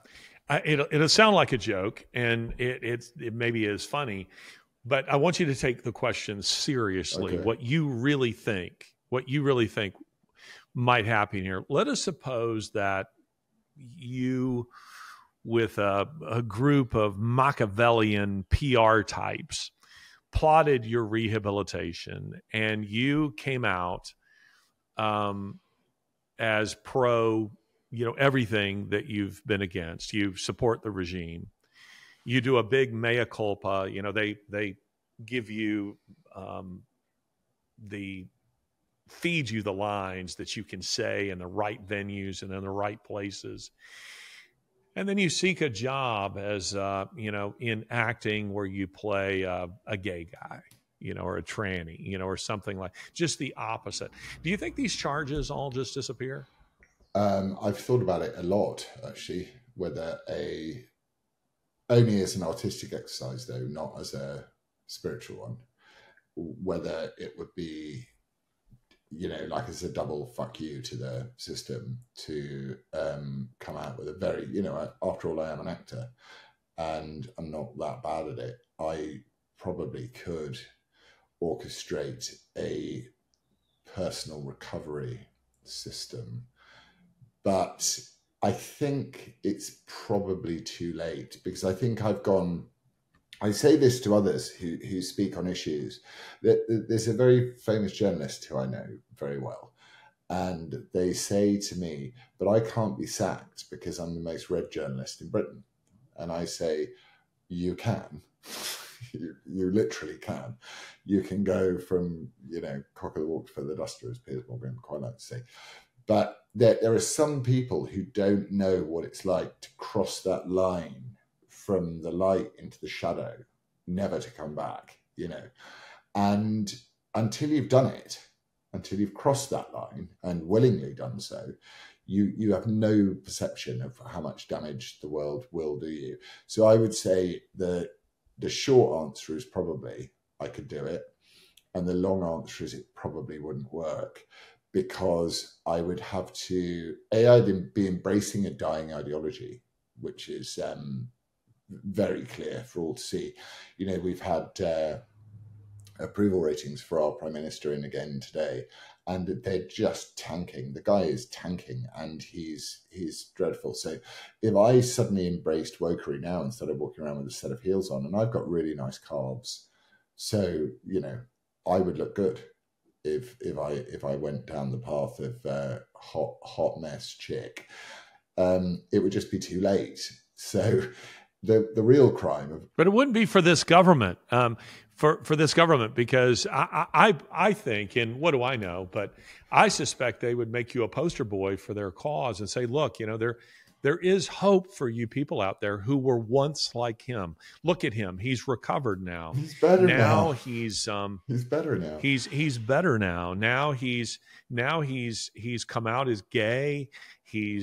It'll sound like a joke, and it maybe is funny, but I want you to take the question seriously. Okay. What you really think might happen here. Let us suppose that you, with a group of Machiavellian PR types, plotted your rehabilitation, and you came out as pro, everything that you've been against. You support the regime. You do a big mea culpa. They give you feed you the lines that you can say in the right venues and in the right places. And then you seek a job as, in acting, where you play a gay guy, or a tranny, or something like just the opposite. Do you think these charges all just disappear? I've thought about it a lot, actually, whether only as an artistic exercise, though, not as a spiritual one, whether it would be, like as a double fuck you to the system to come out with a very, after all, I am an actor and I'm not that bad at it. I probably could orchestrate a personal recovery system, but I think it's probably too late, because I think I say this to others who speak on issues. There's a very famous journalist who I know very well, and they say to me, but I can't be sacked because I'm the most read journalist in Britain. And I say, you can. You literally can. You can go from, cock of the walk to feather duster, as Piers Morgan quite like to say. But there are some people who don't know what it's like to cross that line from the light into the shadow, never to come back, And until you've done it, until you've crossed that line and willingly done so, you have no perception of how much damage the world will do you. So I would say that the short answer is probably I could do it. And the long answer is it probably wouldn't work, because I would have to, I'd be embracing a dying ideology, which is very clear for all to see. We've had approval ratings for our Prime Minister in again today, and they're just tanking. The guy is tanking, and he's dreadful. So if I suddenly embraced wokery now and started walking around with a set of heels on, and I've got really nice calves, so I would look good if I went down the path of hot mess chick. It would just be too late. So the real crime but it wouldn't be for this government. For this government, because I think, and what do I know, but I suspect they would make you a poster boy for their cause and say, look, there is hope for you people out there who were once like him. Look at him; he's recovered now. He's better now. He's better now. He's better now. Now he's come out as gay. He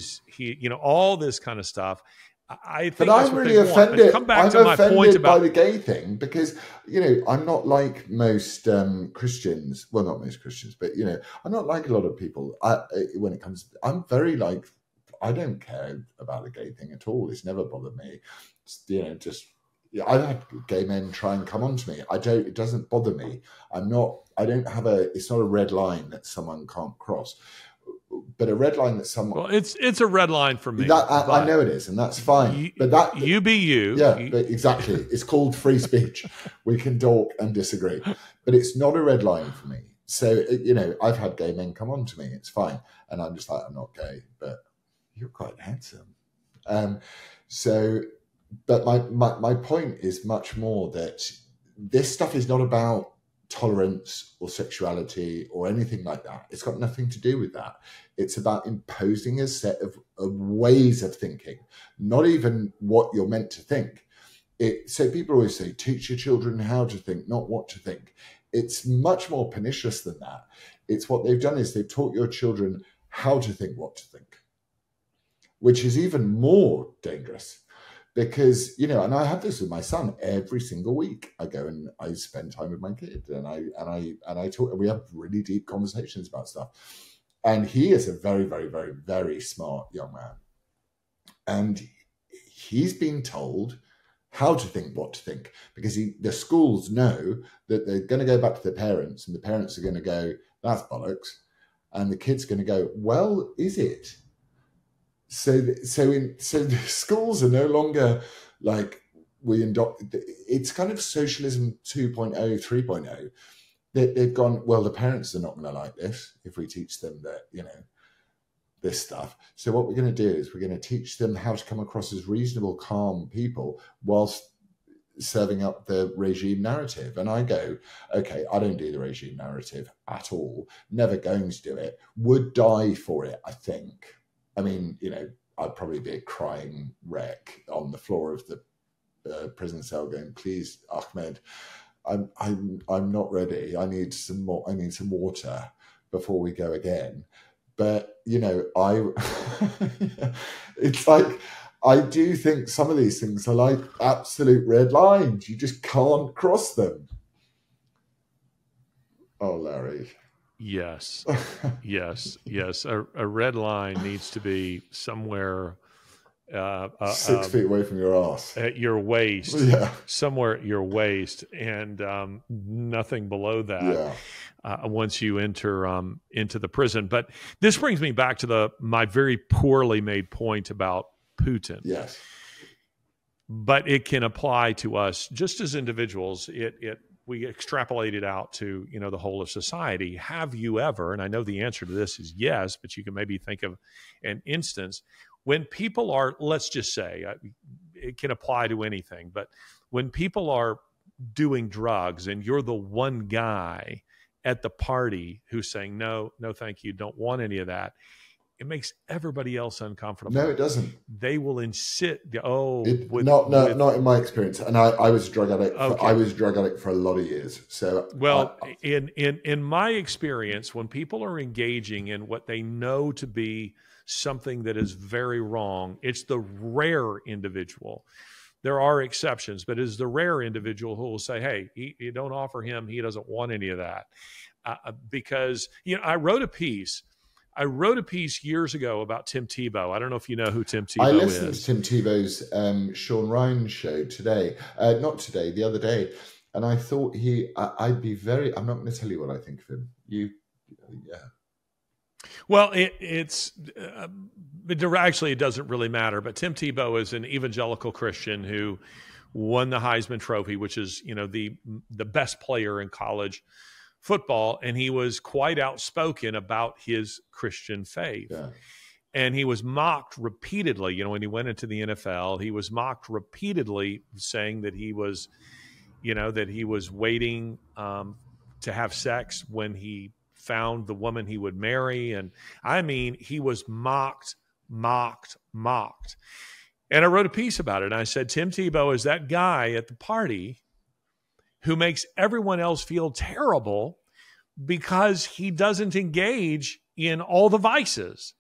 all this kind of stuff. I think But that's I'm what really they want. offended. But come back I'm to my point offended by about the gay thing because, you know, I'm not like most Christians. Well, not most Christians, but, you know, I'm not like a lot of people. When it comes, I'm very like, I don't care about the gay thing at all. It's never bothered me. It's, you know, just, yeah, I've had gay men try and come on to me. It doesn't bother me. It's not a red line that someone can't cross. But a red line that someone... Well, it's a red line for me. I know it is, and that's fine. You be you. Yeah, but exactly. It's called free speech. We can talk and disagree. But it's not a red line for me. So, you know, I've had gay men come on to me. It's fine. And I'm just like, I'm not gay, but you're quite handsome. But my point is much more that this stuff is not about tolerance or sexuality or anything like that. It's got nothing to do with that. It's about imposing a set of ways of thinking, not even what you're meant to think. So people always say, teach your children how to think, not what to think. It's much more pernicious than that. It's what they've done is they've taught your children how to think what to think, which is even more dangerous. Because, you know, and I have this with my son every single week. I go and I spend time with my kid and I talk, and we have really deep conversations about stuff. And he is a very, very, very, very smart young man. And he's been told how to think, what to think, because the schools know that they're going to go back to their parents and the parents are going to go, that's bollocks. And the kid's going to go, well, is it? So the schools are no longer like it's kind of socialism 2.0, 3.0. They've gone, well, the parents are not going to like this if we teach them that, you know, this stuff. So what we're going to do is we're going to teach them how to come across as reasonable, calm people whilst serving up the regime narrative. And I go, okay, I don't do the regime narrative at all. Never going to do it. Would die for it, I think. I mean, you know, I'd probably be a crying wreck on the floor of the prison cell going, please, Ahmed, I'm not ready. I need some more. I need some water before we go again. But, you know, it's like, I do think some of these things are like absolute red lines. You just can't cross them. Oh, Larry. Yes. A red line needs to be somewhere 6 feet away from your ass, at your waist. Yeah, somewhere at your waist, and nothing below that. Yeah. Once you enter into the prison. But this brings me back to my very poorly made point about Putin. Yes. But it can apply to us just as individuals. We extrapolate it out to, you know, the whole of society. Have you ever, and I know the answer to this is yes, but you can maybe think of an instance when people are, let's just say, it can apply to anything, but when people are doing drugs and you're the one guy at the party who's saying, no, thank you, don't want any of that, it makes everybody else uncomfortable. No, it doesn't. They will insist. Not in my experience. And I was a drug addict. Okay. I was a drug addict for a lot of years. So, in my experience, when people are engaging in what they know to be something that is very wrong, it's the rare individual. There are exceptions, but it's the rare individual who will say, "Hey, you don't offer him; he doesn't want any of that." Because, you know, I wrote a piece years ago about Tim Tebow. I don't know if you know who Tim Tebow is. I listened to Tim Tebow's Sean Ryan show today. Not today, the other day. And I thought I'm not going to tell you what I think of him. Yeah. Well, actually, it doesn't really matter. But Tim Tebow is an evangelical Christian who won the Heisman Trophy, which is, you know, the best player in college football, and he was quite outspoken about his Christian faith. Yeah. And he was mocked repeatedly. You know, when he went into the NFL, he was mocked repeatedly, saying that he was waiting to have sex when he found the woman he would marry. And I mean, he was mocked. And I wrote a piece about it. And I said, Tim Tebow is that guy at the party who makes everyone else feel terrible because he doesn't engage in all the vices.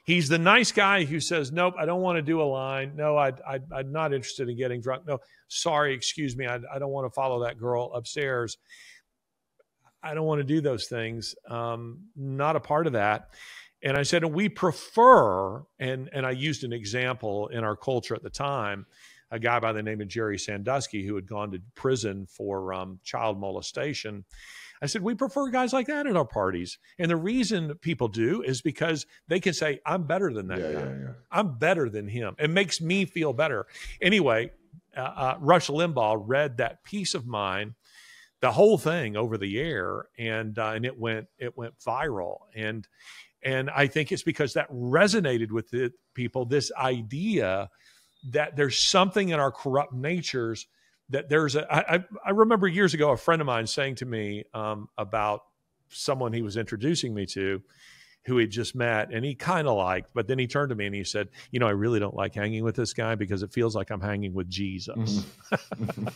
He's the nice guy who says, nope, I don't want to do a line. No, I'm not interested in getting drunk. No, sorry, excuse me. I don't want to follow that girl upstairs. I don't want to do those things. Not a part of that. And I said, and we prefer, and I used an example in our culture at the time, a guy by the name of Jerry Sandusky who had gone to prison for child molestation. I said, we prefer guys like that at our parties. And the reason people do is because they can say, I'm better than that guy. Yeah. I'm better than him. It makes me feel better. Anyway, Rush Limbaugh read that piece of mine, the whole thing over the air, and it went viral. And I think it's because that resonated with the people, this idea that there's something in our corrupt natures that there's I remember years ago, a friend of mine saying to me about someone he was introducing me to who he'd just met and he kind of liked, but then he turned to me and he said, you know, I really don't like hanging with this guy because it feels like I'm hanging with Jesus. Mm-hmm.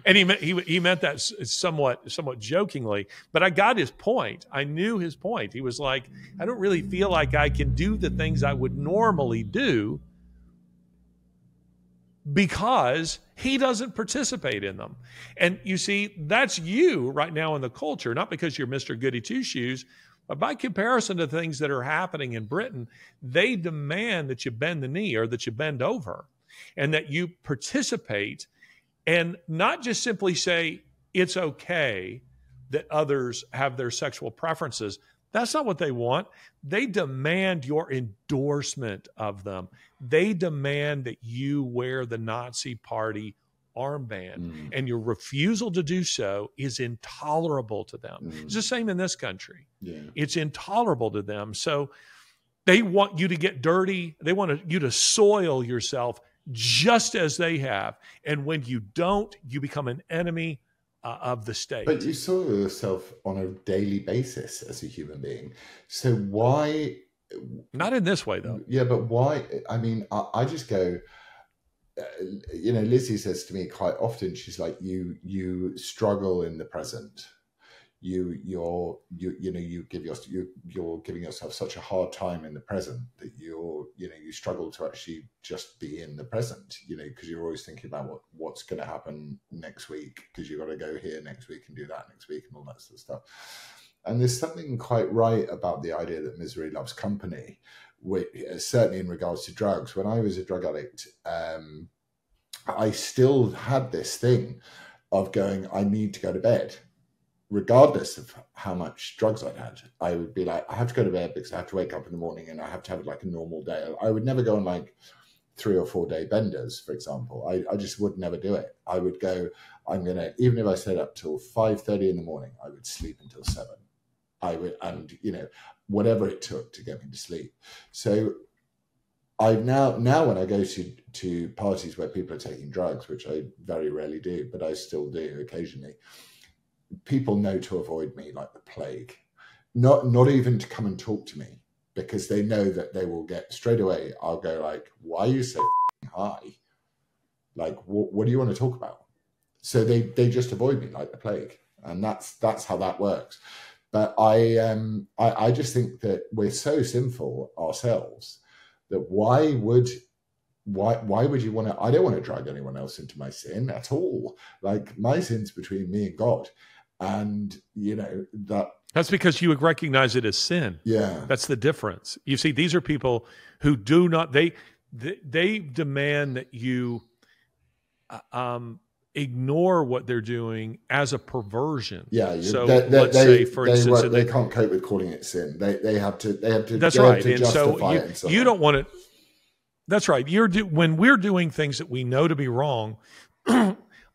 And he meant that somewhat jokingly, but I got his point. I knew his point. He was like, I don't really feel like I can do the things I would normally do because he doesn't participate in them. And you see, that's you right now in the culture, not because you're Mr. Goody Two-Shoes, but by comparison to things that are happening in Britain, they demand that you bend the knee or that you bend over and that you participate and not just simply say it's okay that others have their sexual preferences. That's not what they want. They demand your endorsement of them. They demand that you wear the Nazi Party armband, and your refusal to do so is intolerable to them. It's the same in this country. Yeah. It's intolerable to them. So they want you to get dirty. They want you to soil yourself just as they have. And when you don't, you become an enemy of the state. But you soil yourself on a daily basis as a human being. So why? Not in this way, though. Yeah, but why? I mean, I just go, you know, Lizzie says to me quite often, she's like, you struggle in the present. You're giving yourself such a hard time in the present that you struggle to actually just be in the present, you know, because you're always thinking about what's going to happen next week, because you've got to go here next week and do that next week and all that sort of stuff. And there's something quite right about the idea that misery loves company, which, certainly in regards to drugs. When I was a drug addict, I still had this thing of going, I need to go to bed. Regardless of how much drugs I'd had, I would be like, I have to go to bed because I have to wake up in the morning and I have to have like a normal day. I would never go on like 3 or 4 day benders, for example. I just would never do it. I would go, even if I stayed up till 5:30 in the morning, I would sleep until 7. And you know, whatever it took to get me to sleep. So I now when I go to parties where people are taking drugs, which I very rarely do, but I still do occasionally, people know to avoid me like the plague, not even to come and talk to me, because they know that they will get straight away. I'll go like, why are you so high? Like, what do you want to talk about? So they just avoid me like the plague. And that's how that works. But I just think that we're so sinful ourselves that why would you want to? I don't want to drag anyone else into my sin at all. Like, my sin's between me and God. And, you know, that's because you recognize it as sin. Yeah. That's the difference. You see, these are people who do not, they demand that you ignore what they're doing as a perversion. Yeah. So let's say, for instance, they can't cope with calling it sin. They have to. That's right. To and so you don't want to. That's right. When we're doing things that we know to be wrong,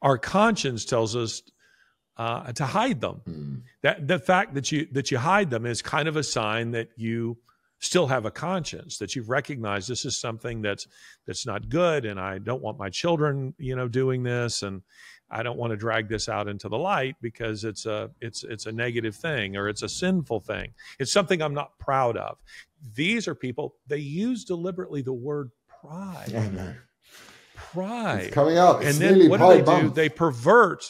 our conscience tells us to hide them. That the fact that you hide them is kind of a sign that you still have a conscience, that you've recognized this is something that's not good, and I don't want my children, you know, doing this, and I don't want to drag this out into the light because it's a negative thing, or it's a sinful thing. It's something I'm not proud of. These are people, they use deliberately the word pride. I know. Pride. It's coming up. And then what do? They pervert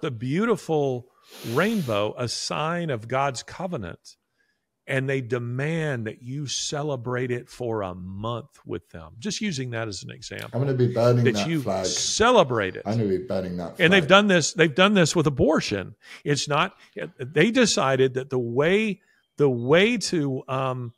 the beautiful rainbow, a sign of God's covenant. and they demand that you celebrate it for a month with them. Just using that as an example. I'm going to be burning that you flag. Celebrate it. I'm going to be burning that flag. And they've done this. They've done this with abortion. It's not. They decided that the way to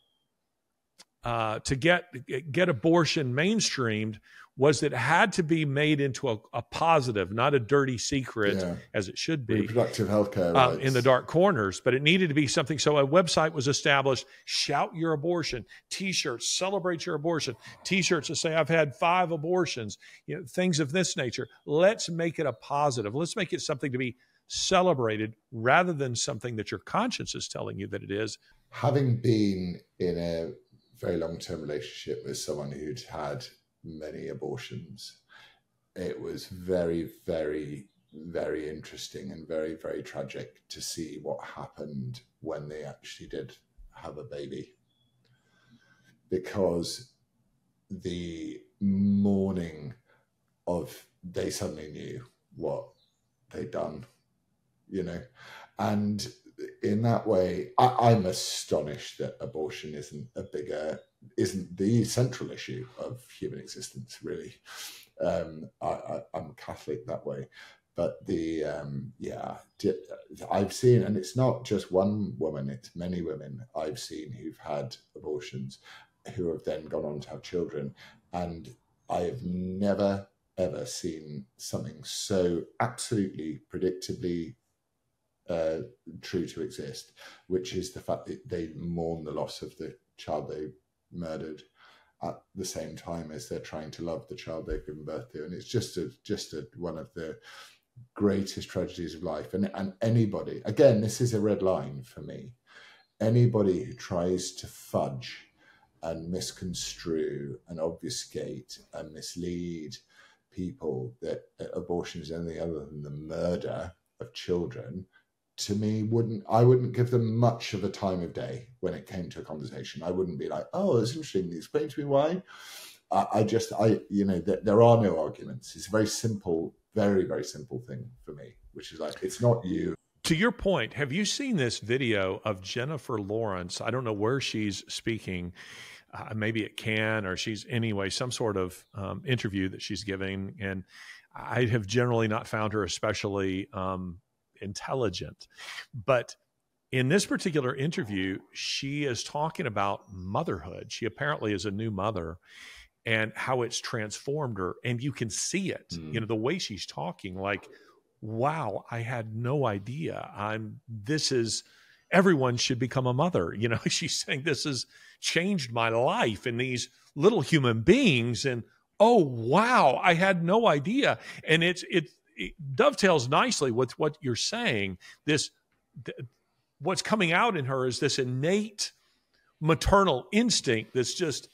get abortion mainstreamed was that it had to be made into a positive, not a dirty secret, as it should be. Reproductive health care rights. In the dark corners, but it needed to be something. So a website was established, shout your abortion, T-shirts, celebrate your abortion, T-shirts that say, I've had 5 abortions, things of this nature. Let's make it a positive. Let's make it something to be celebrated rather than something that your conscience is telling you that it is. Having been in a very long-term relationship with someone who'd had many abortions, it was very, very, very interesting and very, very tragic to see what happened when they actually did have a baby. Because the morning of, they suddenly knew what they'd done, and in that way, I'm astonished that abortion isn't the central issue of human existence, really. I'm Catholic that way, but I've seen, and it's not just one woman, it's many women I've seen who've had abortions, who have then gone on to have children, and I have never, ever seen something so absolutely predictably true to exist, which is the fact that they mourn the loss of the child they murdered at the same time as they're trying to love the child they've given birth to. And it's just one of the greatest tragedies of life. And anybody, again, this is a red line for me, anybody who tries to fudge and misconstrue and obfuscate and mislead people that abortion is anything other than the murder of children, to me, I wouldn't give them much of a time of day when it came to a conversation. I wouldn't be like, oh, that's interesting, explain to me why. There are no arguments. It's a very simple, very, very simple thing for me, which is like, it's not you. To your point, have you seen this video of Jennifer Lawrence? I don't know where she's speaking, maybe at Cannes, or some sort of interview that she's giving. And I have generally not found her especially intelligent, but in this particular interview, she is talking about motherhood. She apparently is a new mother, and how it's transformed her, and you can see it. The way she's talking, like, wow, I had no idea. Everyone should become a mother. She's saying this has changed my life and these little human beings, and oh wow, I had no idea. And it dovetails nicely with what you're saying. What's coming out in her is this innate maternal instinct that's just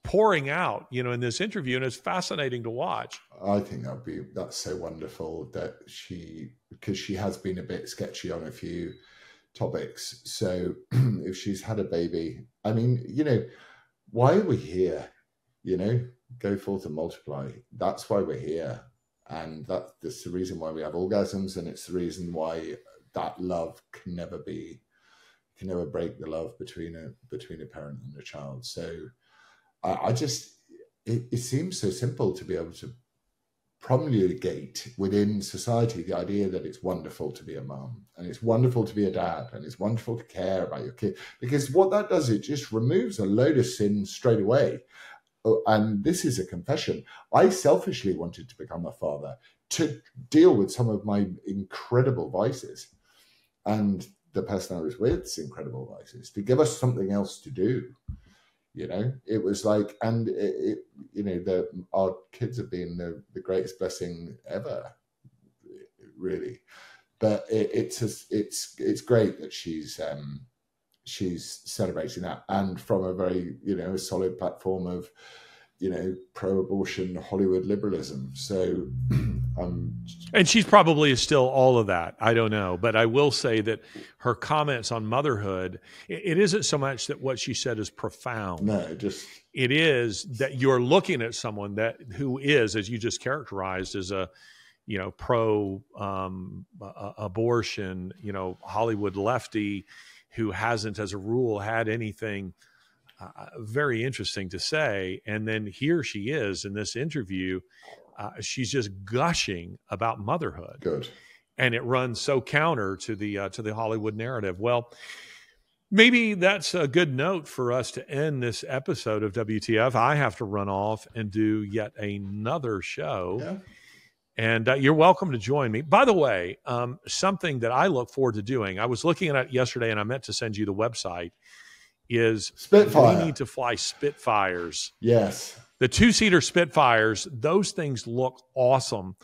pouring out, in this interview, and it's fascinating to watch. I think that's so wonderful that because she has been a bit sketchy on a few topics. So if she's had a baby, I mean, why are we here? Go forth and multiply. That's why we're here. And that's the reason why we have orgasms, and it's the reason why that love can never break the love between a parent and a child. So it seems so simple to be able to promulgate within society the idea that it's wonderful to be a mom, and it's wonderful to be a dad, and it's wonderful to care about your kid, because what that does, it just removes a load of sin straight away. And this is a confession. I selfishly wanted to become a father to deal with some of my incredible vices, and the person I was with's incredible vices, to give us something else to do. It was like, and our kids have been the greatest blessing ever, really. But it's great that she's celebrating that, and from a very solid platform of pro-abortion Hollywood liberalism. So and she's probably still all of that, I don't know, but I will say that her comments on motherhood, it isn't so much that what she said is profound. No, it is that you're looking at someone who is, as you just characterized, as a pro abortion, Hollywood lefty, who hasn't, as a rule, had anything very interesting to say. And then here she is in this interview. She's just gushing about motherhood. Good. And it runs so counter to the Hollywood narrative. Well, maybe that's a good note for us to end this episode of WTF. I have to run off and do yet another show. Yeah. And you're welcome to join me. By the way, something that I look forward to doing, I was looking at it yesterday and I meant to send you the website, is Spitfire. We need to fly Spitfires. Yes. The 2-seater Spitfires, those things look awesome.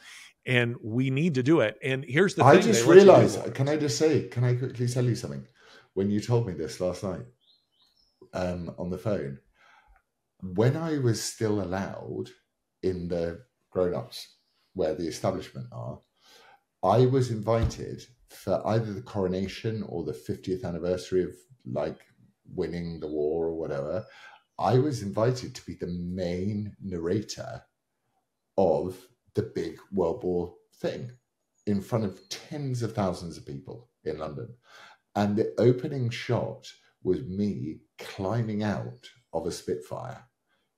And we need to do it. And here's the thing. I just realized, can I quickly tell you something? When you told me this last night on the phone, when I was still allowed in the grown-ups where the establishment are, I was invited for either the coronation or the 50th anniversary of like winning the war or whatever. I was invited to be the main narrator of the big World War thing in front of tens of thousands of people in London. And the opening shot was me climbing out of a Spitfire,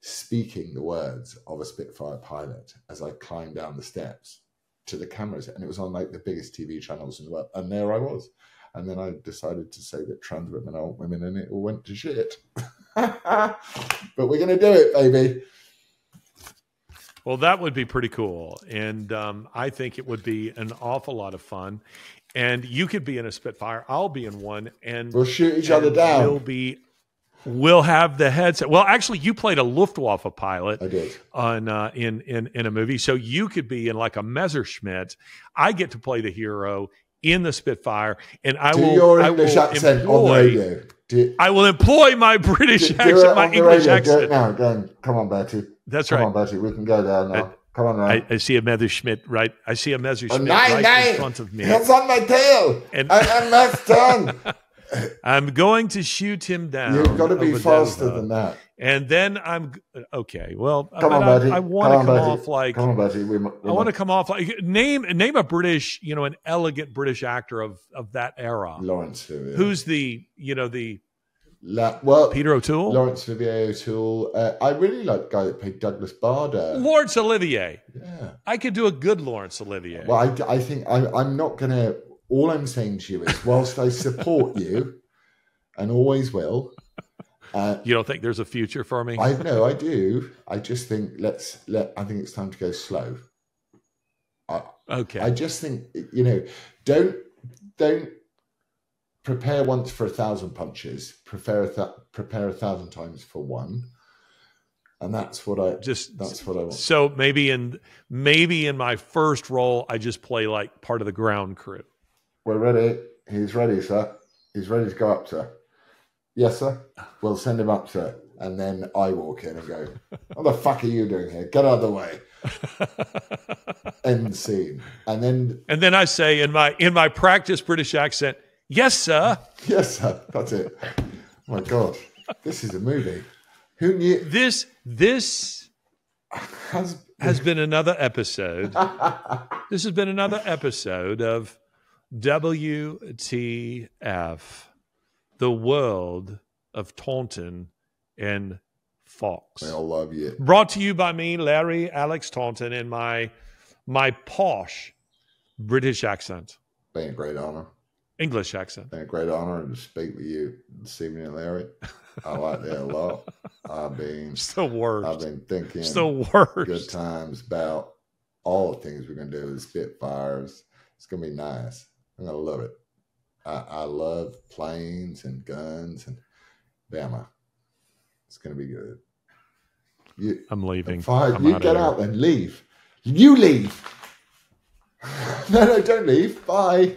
speaking the words of a Spitfire pilot as I climbed down the steps to the cameras. And it was on like the biggest TV channels in the world. And there I was. And then I decided to say that trans women aren't women, and it all went to shit. But we're going to do it, baby. Well, that would be pretty cool. And I think it would be an awful lot of fun. And you could be in a Spitfire. I'll be in one. And we'll shoot each other down. We'll have the headset. Well, actually, you played a Luftwaffe pilot. I did. In a movie. So you could be in like a Messerschmitt. I get to play the hero in the Spitfire. And I will your English accent on the radio. I will employ my British accent, my English accent. Do it now. Go on. Come on, Bertie. That's right. Come on, Bertie. We can go there now. Come on, right? I see a Messerschmitt right. I see a Messerschmitt right in front of me. It's on my tail. And I'm not done. I'm going to shoot him down. You've got to be faster than that. And then I'm okay. Well, come on, Bertie. I want to come off like. Come on, Bertie. I want to come off like name a British, an elegant British actor of that era. Laurence. Yeah. Who's the Peter O'Toole? Laurence O'Toole. I really like the guy that played Douglas Bader. Laurence Olivier. Yeah. I could do a good Laurence Olivier. Well, I think I'm not going to. All I'm saying to you is, whilst I support you and always will. You don't think there's a future for me? I do. I just think I think it's time to go slow. Okay. I just think, don't prepare once for 1,000 punches. Prepare 1,000 times for one. And that's what I want. So maybe in my first role, I just play like part of the ground crew. We're ready. He's ready, sir. He's ready to go up, sir. Yes, sir. We'll send him up, sir. And then I walk in and go, what the fuck are you doing here? Get out of the way. End scene. And then I say in my practice British accent, yes, sir. Yes, sir. That's it. Oh my God. This is a movie. Who knew? This has been another episode. This has been another episode of WTF, the World of Taunton and Fox. I love you. Brought to you by me, Larry Alex Taunton, in my posh British accent. Been a great honor. English accent. Been a great honor to speak with you this evening, Larry. I like that a lot. It's the worst. I've been thinking it's the worst. Good times about all the things we're going to do with Spitfires. It's going to be nice. I'm going to love it. I love planes and guns and Bama. It's going to be good. I'm leaving. Fine. You get out then. Leave. You leave. No, don't leave. Bye.